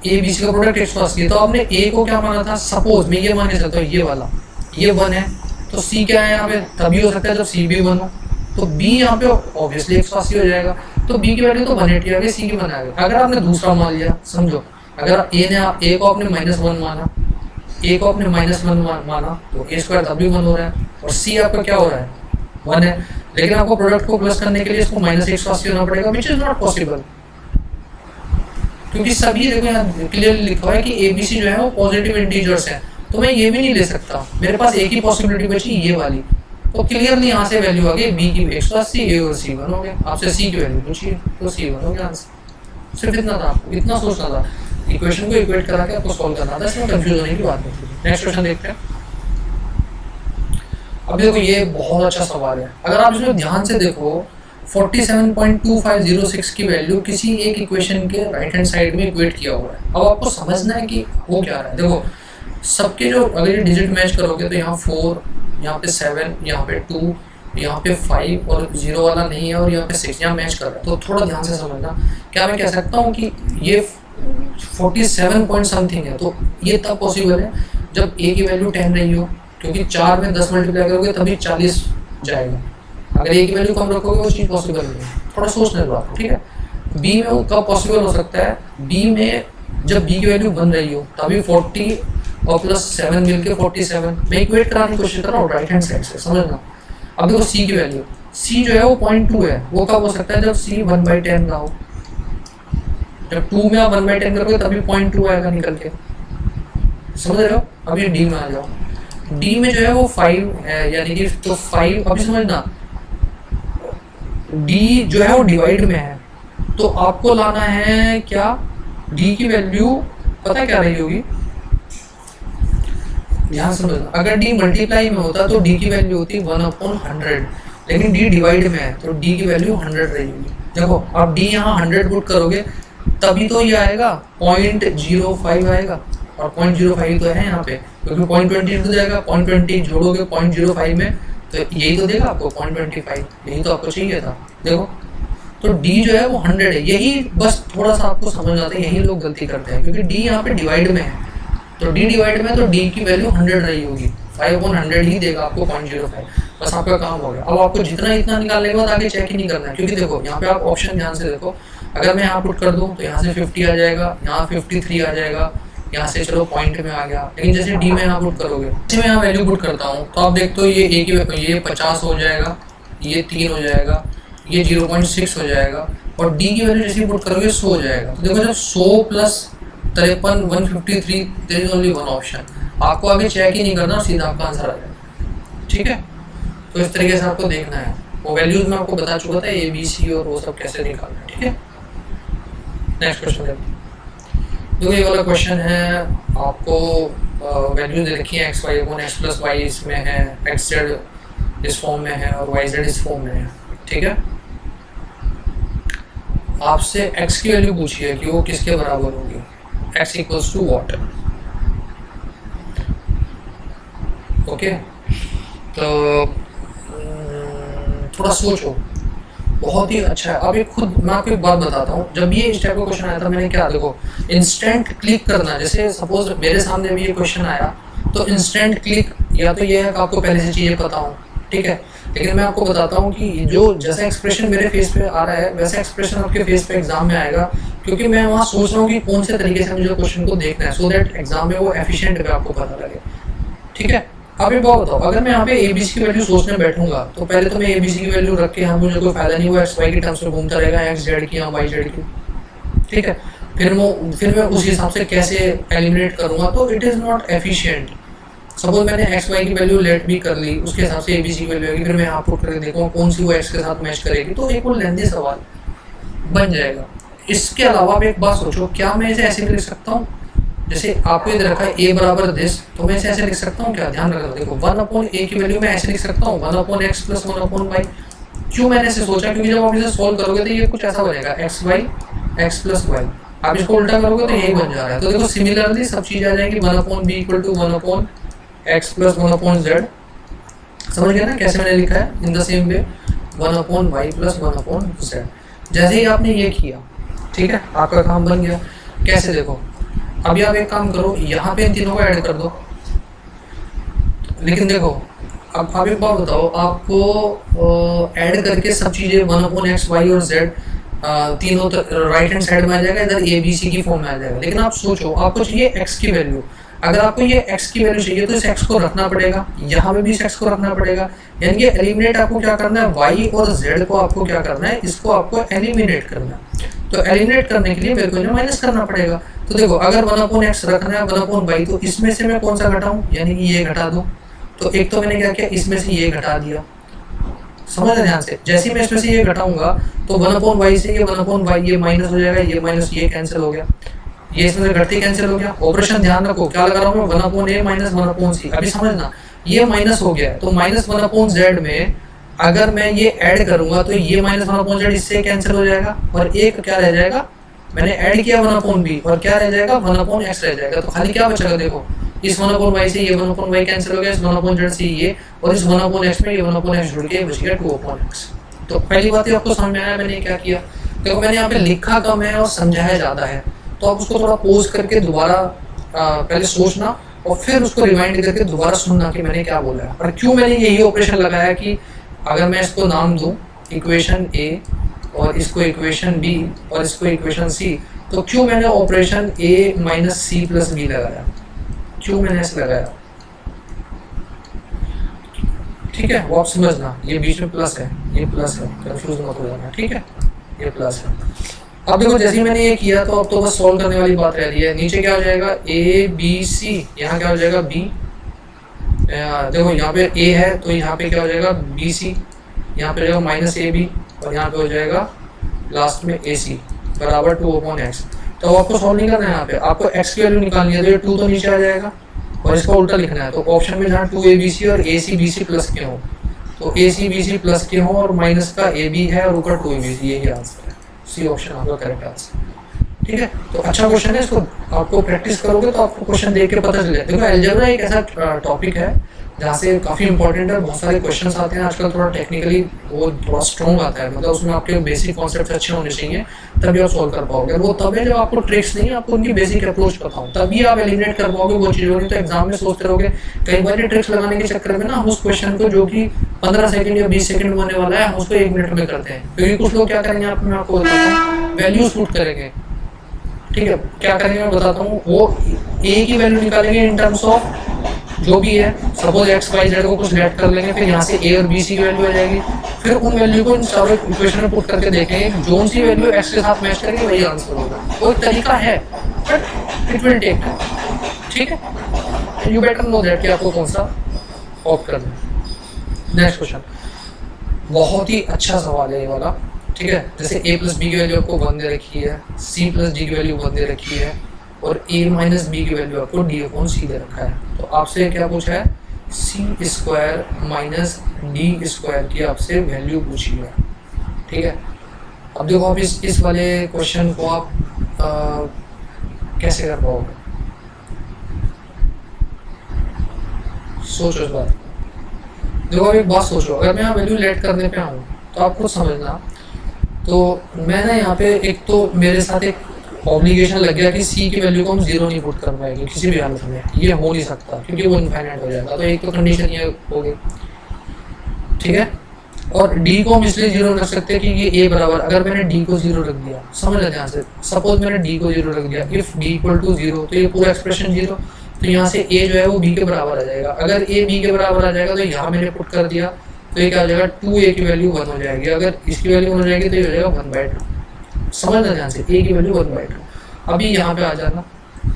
ए बी सी का प्रोडक्ट 180 है, तो आपने ए को क्या माना था, सपोज मैं ये मान के चलता हूँ ये वाला, ये 1 है, तो सी क्या है यहाँ पे, तभी हो सकता है जब सी भी 1 हो, तो बी यहाँ पे ऑब्वियसली 180 हो जाएगा, तो बी की वैल्यू तो 180 आ गई, सी की 1 आ गई। अगर आपने दूसरा मान लिया, समझो, अगर ए को आपने -1 माना, ए को आपने -1 माना, तो a² तभी 1 हो रहा है, और सी आपका क्या हो रहा है, 1 है, लेकिन आपको प्रोडक्ट को प्लस करने के लिए इसको -180 होना पड़ेगा, विच इज नॉट पॉसिबल, क्योंकि सभी देखो यहाँ क्लियरली लिखा है कि ए बी सी जो है वो पॉजिटिव इंटीजर्स हैं, तो मैं ये भी नहीं ले सकता, मेरे पास एक ही पॉसिबिलिटी बची, ये वाली। तो क्लियरली यहाँ से वैल्यू आ गई, बी की 180, ए और सी 1 हो गया, आपसे सी की वैल्यू पूछिए तो सी 1 हो गया आंसर। सिर्फ इतना था, आपको इतना सोचना था, इक्वेशन को इक्वेट करा के आपको सॉल्व करना था, इसमें कंफ्यूज होने की बात नहीं। नेक्स्ट क्वेश्चन देखते हैं। अब देखो ये बहुत अच्छा सवाल है, अगर आप इसमें ध्यान से देखो 47.2506 की वैल्यू किसी एक इक्वेशन के राइट हैंड साइड में इक्वेट किया हुआ है। अब आपको समझना है कि वो क्या रहा है। देखो सबके जो अगर ये डिजिट मैच करोगे तो यहाँ 4, यहाँ पे 7, यहाँ पे 2, यहाँ पे 5 और 0 वाला नहीं है, और यहाँ पे 6, यहाँ मैच कर रहा है। तो थोड़ा ध्यान से समझना, क्या मैं कह सकता हूँ कि ये 47 पॉइंट समथिंग है, तो ये तब पॉसिबल है जब ए की वैल्यू 10 रही हो, क्योंकि 4 में 10 मल्टीप्लाई करोगे तभी 40 जाएगा। अगर ए की वैल्यू कम रखोगे वो चीज़ पॉसिबल नहीं है, थोड़ा सोचने दो आपको। ठीक है, बी में वो कब पॉसिबल हो सकता है, बी में जब बी की वैल्यू बन रही हो तभी 40 और +7 मिलकर 47। मैं इक्वेट कराने की कोशिश कर रहा हूँ राइट हैंड साइड से, समझना। अब देखो सी की वैल्यू, सी जो है वो 0.2 है, वो कब हो सकता है जब सी 1/10 का हो, जब 2 में आप 1/10 करोगे तभी 0.2 आएगा निकल के, समझ रहे हो। अभी डी में आ जाओ, डी में जो है वो 5 है, यानी कि तो 5, अभी समझना डी जो है वो डिवाइड में है, तो आपको लाना है क्या, डी की वैल्यू पता है क्या रही होगी, ध्यान समझना, अगर डी मल्टीप्लाई में होता तो डी की वैल्यू होती 1/100, लेकिन डी डिवाइड में है तो डी की वैल्यू 100 रही होगी। देखो अब डी यहाँ 100 पुट करोगे तभी तो ये आएगा 0.05 आएगा, और 0.05 तो है यहाँ पे, क्योंकि 0.20 टू जाएगा, 0.20 जोड़ोगे 0.05 में तो यही तो देगा आपको 0.25, यही तो आपको चाहिए था। देखो तो d जो है वो 100 है, यही बस थोड़ा सा आपको समझ आता है, यही लोग गलती करते हैं, क्योंकि d यहाँ पे डिवाइड में है, तो d डिवाइड में तो d की वैल्यू 100 रही होगी, 5/100 ही देगा आपको 0.05, बस आपका काम हो गया। अब आपको जितना इतना निकालने के बाद आगे चेक ही नहीं करना है, क्योंकि देखो यहाँ पे आप ऑप्शन ध्यान से देखो, अगर मैं यहाँ पुट कर दूँ तो यहाँ से 50 आ जाएगा, यहाँ 53 आ जाएगा, यहाँ से चलो पॉइंट में आ गया, लेकिन जैसे डी में यहाँ पुट करोगे, जैसे मैं यहाँ वैल्यू पुट करता हूँ तो आप देखते हो ये ये 50 हो जाएगा, ये 3 हो जाएगा, ये 0.6 हो जाएगा, और डी की वैल्यू जैसे पुट करोगे 100 हो जाएगा। तो देखो जब 100 plus 53 153, there is only one option, आपको आगे चेक ही नहीं करना, सीधा आपका आंसर आ जाएगा। ठीक है, तो इस तरीके से आपको देखना है, वो वैल्यूज मैं आपको बता चुका था, ए बी सी और वो सब कैसे निकालना है। ठीक है, नेक्स्ट क्वेश्चन देखते हैं। देखो ये वाला क्वेश्चन है, आपको वैल्यूज दे रखी है, x y upon x plus y इसमें है, एक्स जेड इस फॉर्म में है और वाई जेड इस फॉर्म में है। ठीक है, आपसे x की वैल्यू पूछी है कि वो किसके बराबर होगी, x equals to what. Okay, तो थोड़ा सोचो, बहुत ही अच्छा है। अब एक खुद मैं आपको एक बात बताता हूँ, जब ये इस टाइप का क्वेश्चन आया था मैंने क्या, देखो इंस्टेंट क्लिक करना, जैसे सपोज मेरे सामने भी ये क्वेश्चन आया तो इंस्टेंट क्लिक, या तो ये है कि आपको पहले से चीज़ें पता हो, ठीक है, लेकिन मैं आपको बताता हूँ कि जो जैसा एक्सप्रेशन मेरे फेस पे आ रहा है वैसा एक्सप्रेशन आपके फेस पे एग्जाम में आएगा, क्योंकि मैं वहाँ सोच रहा हूँ कि कौन से तरीके से मुझे क्वेश्चन को देखना है, सो दैट एग्जाम में वो एफिशिएंट पे आपको पता लगे। ठीक है, अब एक बात बताओ, अगर मैं यहाँ पे एबीसी की वैल्यू सोचने बैठूंगा तो पहले तो मैं एबीसी की वैल्यू रख के यहाँ मुझे कोई फायदा नहीं हुआ, एक्स वाई की टर्म्स में घूमता रहेगा, एक्स जेड की या वाई जेड की। ठीक है, फिर मैं उस हिसाब से कैसे एलिमिनेट करूंगा, तो it is not efficient. Suppose मैंने एक्स वाई की वैल्यू लेट भी कर ली, उसके हिसाब से एबीसी की वैल्यू आएगी, फिर मैं यहाँ पुट करके देखूँगा कौन सी वो एक्स के साथ मैच करेगी, तो एक वो लेंथी सवाल बन जाएगा। इसके अलावा आप एक बात सोचो, क्या मैं इसे ऐसे भी लिख सकता हूँ, जैसे आपको इधर रखा है a बराबर दिस, तो मैं इसे ऐसे लिख सकता हूँ क्या, ध्यान रखना, देखो 1/a की वैल्यू मैं ऐसे लिख सकता हूँ 1/x प्लस 1/y। क्यों मैंने ऐसे सोचा, क्योंकि जब आप इसे सोल्व करोगे तो ये कुछ ऐसा बनेगा x y x plus y, आप इसको उल्टा करोगे तो यही बन जा रहा है। तो देखो सिमिलरली सब चीज़ आ जाएंगी 1/b equal to 1/x plus 1/z। समझ गया ना कैसे मैंने लिखा है, इन the same way 1/y plus 1/z। जैसे ही आपने ये किया, ठीक है, आपका काम बन गया। कैसे, देखो अभी आप एक काम करो, यहाँ पे इन तीनों को ऐड कर दो, लेकिन देखो अब आप एक बात बताओ, आपको ऐड करके सब चीज़ें 1/x y और z तीनों राइट हैंड साइड में आ जाएगा, इधर ए बी सी की फॉर्म में आ जाएगा। लेकिन आप सोचो, आपको चाहिए x की वैल्यू, अगर आपको ये x की वैल्यू चाहिए तो इस x को रखना पड़ेगा, यहाँ पे भी इस x को रखना पड़ेगा, यानी कि एलिमिनेट आपको क्या करना है, y और z को आपको क्या करना है, इसको आपको एलिमिनेट करना है। तो एलिमिनेट करने के लिए मेरे को माइनस करना पड़ेगा। तो देखो अगर 1/x रखना है 1/y, तो इसमें से मैं कौन सा घटाऊं, यानी कि ये घटा दूं। तो एक तो मैंने क्या किया, इसमें से ये घटा दिया, समझ ध्यान से, जैसे ही मैं इसमें से ये घटाऊंगा तो 1/y से ये 1/y ये माइनस हो जाएगा, ये माइनस ये कैंसिल हो गया, ये इसमें से घटती कैंसिल हो गया। ऑपरेशन ध्यान रखो, क्या लगा रहा हूँ मैं, 1/a माइनस 1/c। अभी समझना, ये माइनस हो गया तो माइनस 1/z में अगर मैं ये ऐड करूंगा तो ये माइनस 1/z इससे कैंसिल हो जाएगा, और एक क्या रह जाएगा, मैंने ऐड किया 1/b, और क्या रह जाएगा 1/x रह जाएगा। तो खाली क्या बचेगा, देखो इस 1/y से ये 1/y कैंसिल हो गया, इस 1/z से ये, और इस 1/x में ये 1/x जुड़ के बच गया 2/x। तो पहली बात ये आपको समझ में आया मैंने क्या किया, देखो मैंने यहाँ पे लिखा कम है और समझाया ज़्यादा है, तो आप उसको थोड़ा पोज करके दोबारा पहले सोचना और फिर उसको रिमाइंड करके दोबारा सुनना कि मैंने क्या बोला है, और क्यों मैंने यही ऑपरेशन लगाया कि अगर मैं इसको नाम दूं इक्वेशन ए और इसको इक्वेशन बी और इसको इक्वेशन सी, तो क्यों मैंने ऑपरेशन ए माइनस सी प्लस बी लगाया, क्यों मैंने ऐसे लगाया, ठीक है, वो आप समझना, ये बीच में प्लस है, ये प्लस है, कंफ्यूज मत हो जाना, ठीक है, ये प्लस है। अब देखो जैसे ही मैंने ये किया तो अब तो बस सॉल्व करने वाली बात रह रही है। नीचे क्या हो जाएगा, ए बी सी, यहाँ क्या हो जाएगा बी, देखो यहाँ पे a है तो यहाँ पे क्या हो जाएगा BC, यहाँ पे जाएगा -AB, और यहाँ पे हो जाएगा लास्ट में AC बराबर 2/x।
तो आपको सॉल्व नहीं करना है यहाँ पे, आपको x की वैल्यू निकालनी है, तो ये 2 तो नीचे आ जाएगा और इसका उल्टा लिखना है। तो ऑप्शन में जहाँ 2abc और ac bc प्लस के हो, तो ac bc प्लस के हो और माइनस का ab है और ऊपर 2abc, यही आंसर है। सी ऑप्शन आपका करेक्ट आंसर। ठीक है, तो अच्छा क्वेश्चन है, इसको आपको प्रैक्टिस करोगे तो आपको क्वेश्चन देख के पता चल जाएगा। देखो अलजेब्रा एक ऐसा टॉपिक है जहाँ से काफ़ी इंपॉर्टेंट है, बहुत सारे क्वेश्चंस आते हैं आजकल, थोड़ा टेक्निकली वो थोड़ा स्ट्रॉन्ग आता है, मतलब उसमें आपके बेसिक कॉन्सेप्ट अच्छे होने चाहिए, तभी आप सॉल्व कर पाओगे। वो तब है जब आपको ट्रिक्स नहीं, आपको उनकी बेसिक अप्रोच पता हो, तभी आप एलिमिनेट कर पाओगे वो चीज़ों को। तो एग्जाम में सोचते रहोगे, कई बार ट्रिक्स लगाने के चक्कर में ना हम उस क्वेश्चन को जो कि 15 सेकंड या 20 सेकंड में होने वाला है, हम उसको 1 मिनट में करते हैं। क्योंकि कुछ लोग क्या करेंगे, मैं आपको बताता हूँ, वैल्यूज पुट करेंगे। ठीक है, क्या करेंगे मैं बताता हूँ, वो ए की वैल्यू निकालेंगे इन टर्म्स ऑफ जो भी है, सपोज एक्स वाई जेड को कुछ लेट कर लेंगे, फिर यहाँ से ए और बी सी की वैल्यू आ जाएगी, फिर उन वैल्यू को इन चारों इक्वेशन में पुट करके देखेंगे, जो सी वैल्यू एक्स के साथ मैच करेंगे वही आंसर होगा। वो एक तरीका है, बट इट विल टेक। ठीक है, यू बेटर नो दैट कि आपको कौन सा ऑप्ट करना है। नेक्स्ट क्वेश्चन बहुत ही अच्छा सवाल है ये वाला। ठीक है, जैसे a प्लस बी की वैल्यू आपको 1 दे रखी है, c प्लस डी की वैल्यू 1 दे रखी है, और a माइनस बी की वैल्यू आपको d अपॉन c दे रखा है। तो आपसे क्या पूछा है, c square minus D square की आपसे वैल्यू पूछी है। ठीक है, अब देखो आप इस वाले क्वेश्चन को आप कैसे कर पाओगे, सोचो इस बार। देखो अब एक बात सोचो, अगर मैं यहाँ वैल्यू लेट करने पे आऊँ तो आपको समझना, तो मैं ना यहाँ पे एक तो मेरे साथ एक ऑब्लिगेशन लग गया कि सी की वैल्यू को हम 0 नहीं पुट कर पाएंगे किसी भी हालत में, ये हो नहीं सकता क्योंकि वो इनफाइनाइट हो जाएगा। तो एक तो कंडीशन ये हो गई। ठीक है, और डी को हम इसलिए 0 रख सकते हैं कि ये ए बराबर, अगर मैंने डी को 0 रख दिया, समझ लेते हैं यहाँ से, सपोज मैंने डी को 0 रख दिया, इफ डी इक्वल टू 0, तो ये पूरा एक्सप्रेशन 0, तो यहाँ से ए जो है वो बी के बराबर आ जाएगा। अगर ए बी के बराबर आ जाएगा तो यहाँ मैंने पुट कर दिया, तो ये क्या हो जाएगा, 2a की वैल्यू 1 हो जाएगी। अगर इसकी वैल्यू 1 हो जाएगी तो ये हो जाएगा 1/2। समझना ध्यान से, a की वैल्यू 1/2। अभी यहाँ पे आ जाना,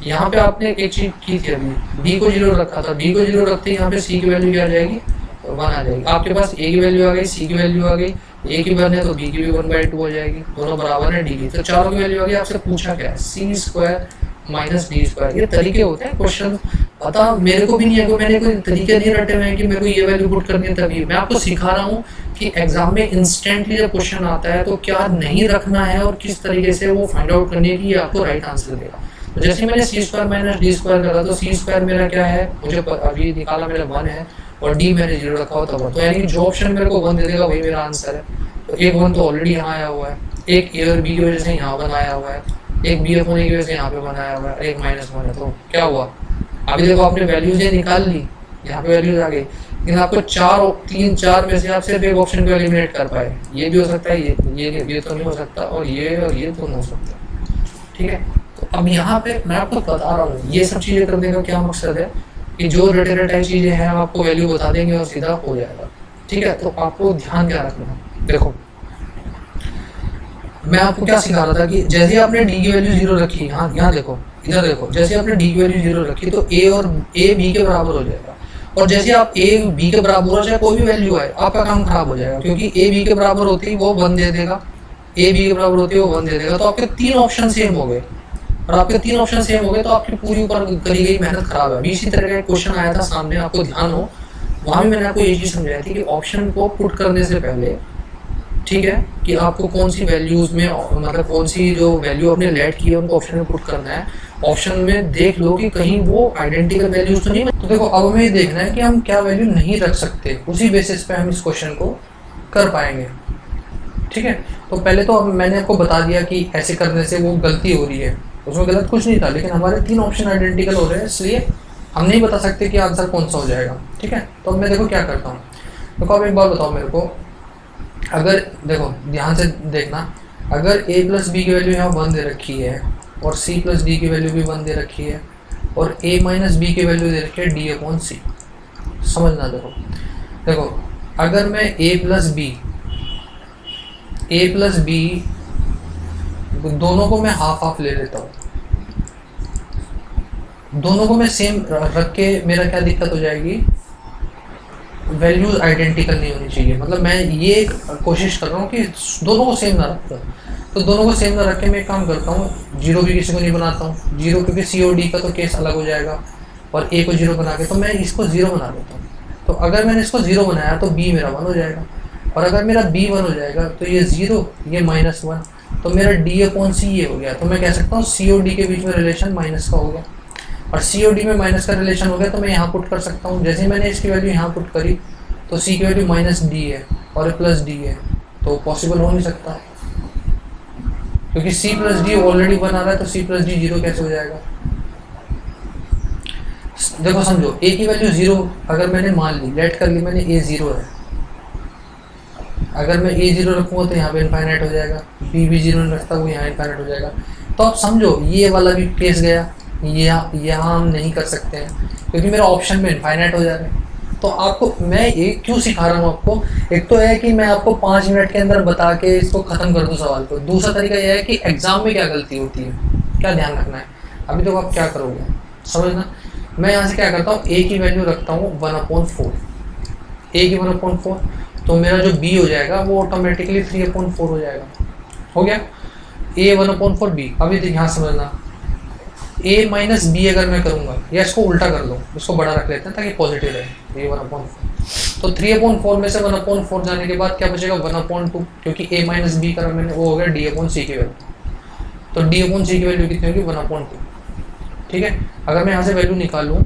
यहाँ पे आपने एक चीज की थी, अभी d को 0 रखा था, d को 0 रखते यहाँ पे c की वैल्यू क्या आ जाएगी, 1 आ जाएगी। आपके पास a की वैल्यू आ गई, c की वैल्यू आ गई, a की 1 है तो b की भी 1/2 हो जाएगी, दोनों बराबर है d की, तो चारों की वैल्यू आ गई। आपसे पूछा क्या है, c square minus D square. ये तरीके होते हैं क्वेश्चन, पता मेरे को भी नहीं है, कोई मैंने कोई तरीके नहीं रटे हुए हैं कि मेरे को ये वैल्यू पुट करनी है। तभी मैं आपको सिखा रहा हूँ कि एग्जाम में इंस्टेंटली जब क्वेश्चन आता है तो क्या नहीं रखना है और किस तरीके से वो फाइंड आउट करनी है कि ये आपको राइट आंसर देगा। तो जैसे मैंने सी स्क्वायर माइनस डी स्क्वायर करा, तो सी स्क्वायर मेरा क्या है, मुझे अभी निकाला मेरा 1 है, और डी मैंने 0 रखा होता है, तो यानी कि जो ऑप्शन मेरे को 1 दे देगा वही मेरा आंसर है। तो एक 1 तो ऑलरेडी यहाँ आया हुआ है, एक ए और बी की वजह से यहाँ बनाया हुआ है, एक बी अपॉन ए की वजह से यहाँ पे बनाया हुआ है, एक -1 है। तो क्या हुआ, अभी देखो आपने वैल्यूज ये निकाल ली, यहाँ पे वैल्यूज आ गई, लेकिन आपको 4 में से आप सिर्फ एक ऑप्शन को एलिमिनेट कर पाए। ये भी हो सकता है, ये तो नहीं हो सकता, और ये तो नहीं हो सकता। ठीक है, तो अब यहाँ पे मैं आपको बता रहा हूँ ये सब चीज़ें करने का क्या मकसद है कि जो रटे रटाई चीज़ें हैं हम आपको वैल्यू बता देंगे और सीधा हो जाएगा। ठीक है, तो आपको ध्यान क्या रखना है, देखो मैं आपको क्या सिखा रहा था कि जैसे आपने डी की वैल्यू 0 रखी, हाँ यहाँ देखो, इधर देखो, जैसे आपने डी की वैल्यू 0 रखी तो ए और ए बी के बराबर हो जाएगा, और जैसे आप ए बी के बराबर हो जाए कोई भी वैल्यू आए आपका काम खराब हो जाएगा, क्योंकि ए बी के बराबर होते ही वो 1 दे देगा, ए बी के बराबर होते ही वो 1 दे देगा। तो आपके 3 ऑप्शन सेम हो गए, और आपके 3 ऑप्शन सेम हो गए तो आपकी पूरी ऊपर करी गई मेहनत खराब है। अभी इसी तरह का एक क्वेश्चन आया था सामने, आपको ध्यान हो, वहाँ भी मैंने आपको ये चीज़ समझाई थी कि ऑप्शन को पुट करने से पहले, ठीक है, कि आपको कौन सी वैल्यूज में, मतलब कौन सी जो वैल्यू आपने लेट की है उनको ऑप्शन में पुट करना है। ऑप्शन में देख लो कि कहीं वो आइडेंटिकल वैल्यूज तो नहीं। तो देखो अब हमें ये देखना है कि हम क्या वैल्यू नहीं रख सकते, उसी बेसिस पे हम इस क्वेश्चन को कर पाएंगे। ठीक है, तो पहले तो अब मैंने आपको बता दिया कि ऐसे करने से वो गलती हो रही है, उसमें गलत कुछ नहीं था, लेकिन हमारे 3 ऑप्शन आइडेंटिकल हो रहे हैं, इसलिए हम नहीं बता सकते कि आंसर कौन सा हो जाएगा। ठीक है, तो अब मैं देखो क्या करता हूँ, देखो अब एक बार बताओ मेरे को, अगर देखो ध्यान से देखना, अगर a प्लस बी की वैल्यू यहाँ 1 दे रखी है और c प्लस डी की वैल्यू भी 1 दे रखी है और a माइनस बी की वैल्यू दे रखी है d अपॉन सी, समझना। देखो अगर मैं a प्लस बी दोनों को मैं हाफ हाफ ले लेता हूँ, दोनों को मैं सेम रख के मेरा क्या दिक्कत हो जाएगी, वैल्यूज आइडेंटिकल नहीं होनी चाहिए। मतलब मैं ये कोशिश कर रहा हूँ कि दोनों को सेम ना रखूँ,
तो दोनों को सेम ना रख के मैं एक काम करता हूँ, जीरो भी किसी को नहीं बनाता हूँ, जीरो क्योंकि सी और डी का तो केस अलग हो जाएगा, और ए को जीरो बना के तो मैं इसको जीरो बना देता हूँ। तो अगर मैंने इसको जीरो बनाया तो बी मेरा 1 हो जाएगा, और अगर मेरा बी 1 हो जाएगा तो ये जीरो, ये -1, तो मेरा डी अपॉन सी ये हो गया। तो मैं कह सकता हूँ सी और डी के बीच में रिलेशन माइनस का हो गया, और सी और डी में माइनस का रिलेशन हो गया तो मैं यहाँ पुट कर सकता हूँ। जैसे मैंने इसकी वैल्यू यहाँ पुट करी तो सी की वैल्यू -d है और +d है, तो पॉसिबल हो नहीं सकता, क्योंकि c + d ऑलरेडी 1 आ रहा है, तो c + d 0 कैसे हो जाएगा। देखो समझो, a की वैल्यू 0 अगर मैंने मान ली, लेट कर ली मैंने a 0 है, अगर मैं a 0 रखूँगा तो यहाँ पे इनफाइनाइट हो जाएगा, b भी 0 नहीं रखता वो यहाँ इनफाइनाइट हो जाएगा। तो आप समझो ये वाला भी केस गया, यहाँ हम नहीं कर सकते हैं क्योंकि मेरा ऑप्शन में इनफाइनाइट हो जा रहा है। तो आपको मैं ये क्यों सिखा रहा हूँ आपको, एक तो है कि मैं आपको 5 मिनट के अंदर बता के इसको ख़त्म कर दूँ सवाल को, दूसरा तरीका यह है कि एग्ज़ाम में क्या गलती होती है, क्या ध्यान रखना है। अभी तो आप क्या करोगे समझना, मैं यहाँ से क्या करता हूँ, a की वैल्यू रखता हूँ 1/4, a की 1/4, तो मेरा जो b हो जाएगा वो ऑटोमेटिकली 3/4 हो जाएगा, हो गया। a 1/4 b, अभी तो यहाँ समझना, a माइनस बी अगर मैं करूँगा, या इसको उल्टा कर लो, इसको बड़ा रख लेते हैं ताकि पॉजिटिव रहे, a 1/4, तो 3/4 में से 1/4 जाने के बाद क्या बचेगा 1/2, क्योंकि a माइनस बी करा मैंने, वो हो गया d/c की वैल्यू, तो d/c की वैल्यू कितनी होगी 1/2, ठीक है। अगर मैं यहाँ से वैल्यू निकालूँ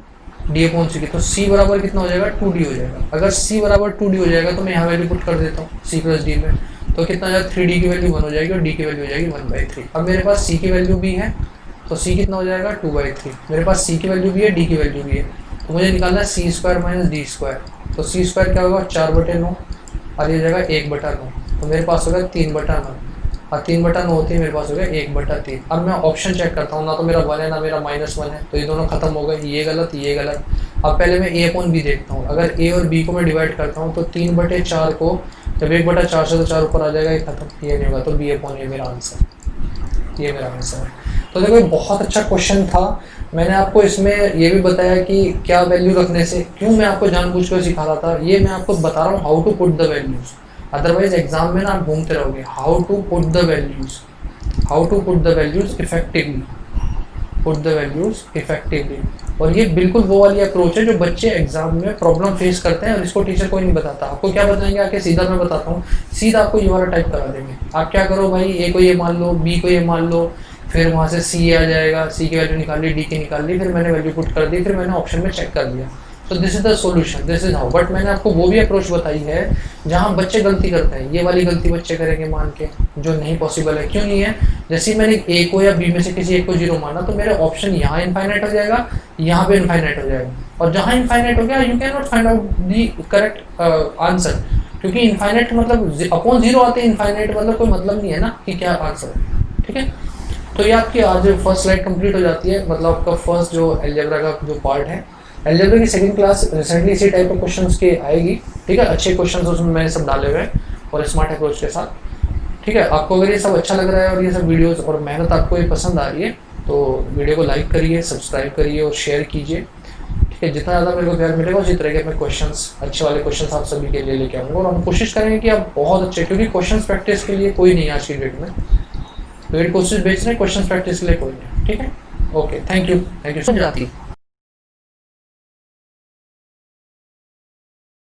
d/c की, तो c बराबर कितना हो जाएगा 2d हो जाएगा। अगर c बराबर 2d हो जाएगा तो मैं यहाँ वैल्यू पुट कर देता हूँ c + d में, तो कितना हो जाएगा 3d की वैल्यू 1 हो जाएगी और d की वैल्यू हो जाएगी 1/3। अब मेरे पास c की वैल्यू भी है तो c कितना हो जाएगा 2/3, मेरे पास c की वैल्यू भी है, d की वैल्यू भी है, तो मुझे निकालना है c² - d², तो c² क्या होगा 4/9 और ये हो जाएगा 1/9, तो मेरे पास होगा 3/9, और 3/9 होती है मेरे पास हो गया 1/3। अब मैं ऑप्शन चेक करता हूँ, ना तो मेरा 1 है ना मेरा -1 है, तो ये दोनों खत्म हो गए, ये गलत ये गलत। अब पहले मैं a/b देखता हूँ, अगर a और b को मैं डिवाइड करता हूँ तो 3/4 को जब 1/4 से तो 4 ऊपर आ जाएगा, ये खत्म, ये नहीं होगा, तो b/a मेरा आंसर, ये मेरा आंसर है। तो देखो ये बहुत अच्छा क्वेश्चन था, मैंने आपको इसमें ये भी बताया कि क्या वैल्यू रखने से, क्यों मैं आपको जानबूझकर सिखा रहा था, ये मैं आपको बता रहा हूँ how to put the values, otherwise exam में ना आप घूमते रहोगे। How to put the values, how to put the values effectively, put the values effectively. और ये बिल्कुल वो वाली अप्रोच है जो बच्चे एग्जाम में प्रॉब्लम फेस करते हैं और इसको टीचर कोई नहीं बताता। आपको क्या बताएंगे आके, सीधा मैं बताता हूँ, सीधा आपको ये वाला टाइप करा देंगे। आप क्या करो भाई, ए को ये मान लो, बी को ये मान लो, फिर वहाँ से सी आ जाएगा, सी की वैल्यू निकाल ली, डी की निकाल ली, फिर मैंने वैल्यू पुट कर दी, फिर मैंने ऑप्शन में चेक कर दिया। तो this is the solution, this is how. But मैंने आपको वो भी अप्रोच बताई है जहाँ बच्चे गलती करते हैं, ये वाली गलती बच्चे करेंगे मान के, जो नहीं पॉसिबल है। क्यों नहीं है, जैसे मैंने ए को या बी में से किसी एक को 0 माना तो मेरा ऑप्शन यहाँ इनफाइनाइट हो जाएगा, यहाँ पे इनफाइनाइट हो जाएगा, और जहाँ इनफाइनाइट हो गया you can not find out the correct answer, क्योंकि इनफाइनाइट मतलब अपॉन 0 आते हैं, इनफाइनाइट मतलब कोई मतलब नहीं है ना कि क्या आंसर है, ठीक है। तो ये आपकी आज फर्स्ट स्लाइड कंप्लीट हो जाती है, मतलब आपका फर्स्ट जो अलजेब्रा का जो पार्ट है। अलजेब्रा की सेकंड क्लास रिसेंटली इसी टाइप के क्वेश्चंस के आएगी, ठीक है। अच्छे क्वेश्चंस उसमें मैंने सब डाले हुए हैं और स्मार्ट अप्रोच के साथ, ठीक है। आपको अगर ये सब अच्छा लग रहा है और ये सब वीडियोस और मेहनत आपको ये पसंद आ रही है तो वीडियो को लाइक करिए, सब्सक्राइब करिए और शेयर कीजिए, ठीक है। जितना ज़्यादा मेरे को प्यार मिलेगा उसी तरह के मैं क्वेश्चंस, अच्छे वाले क्वेश्चंस आप सभी के लिए लेके आऊँगा, और हम कोशिश करेंगे कि आप बहुत अच्छे, क्योंकि क्वेश्चन प्रैक्टिस के लिए कोई नहीं आज की डेट में, पेड कोर्सेज बेच रहे हैं, क्वेश्चन प्रैक्टिस के लिए कोई नहीं, ठीक है। Okay, thank you so much.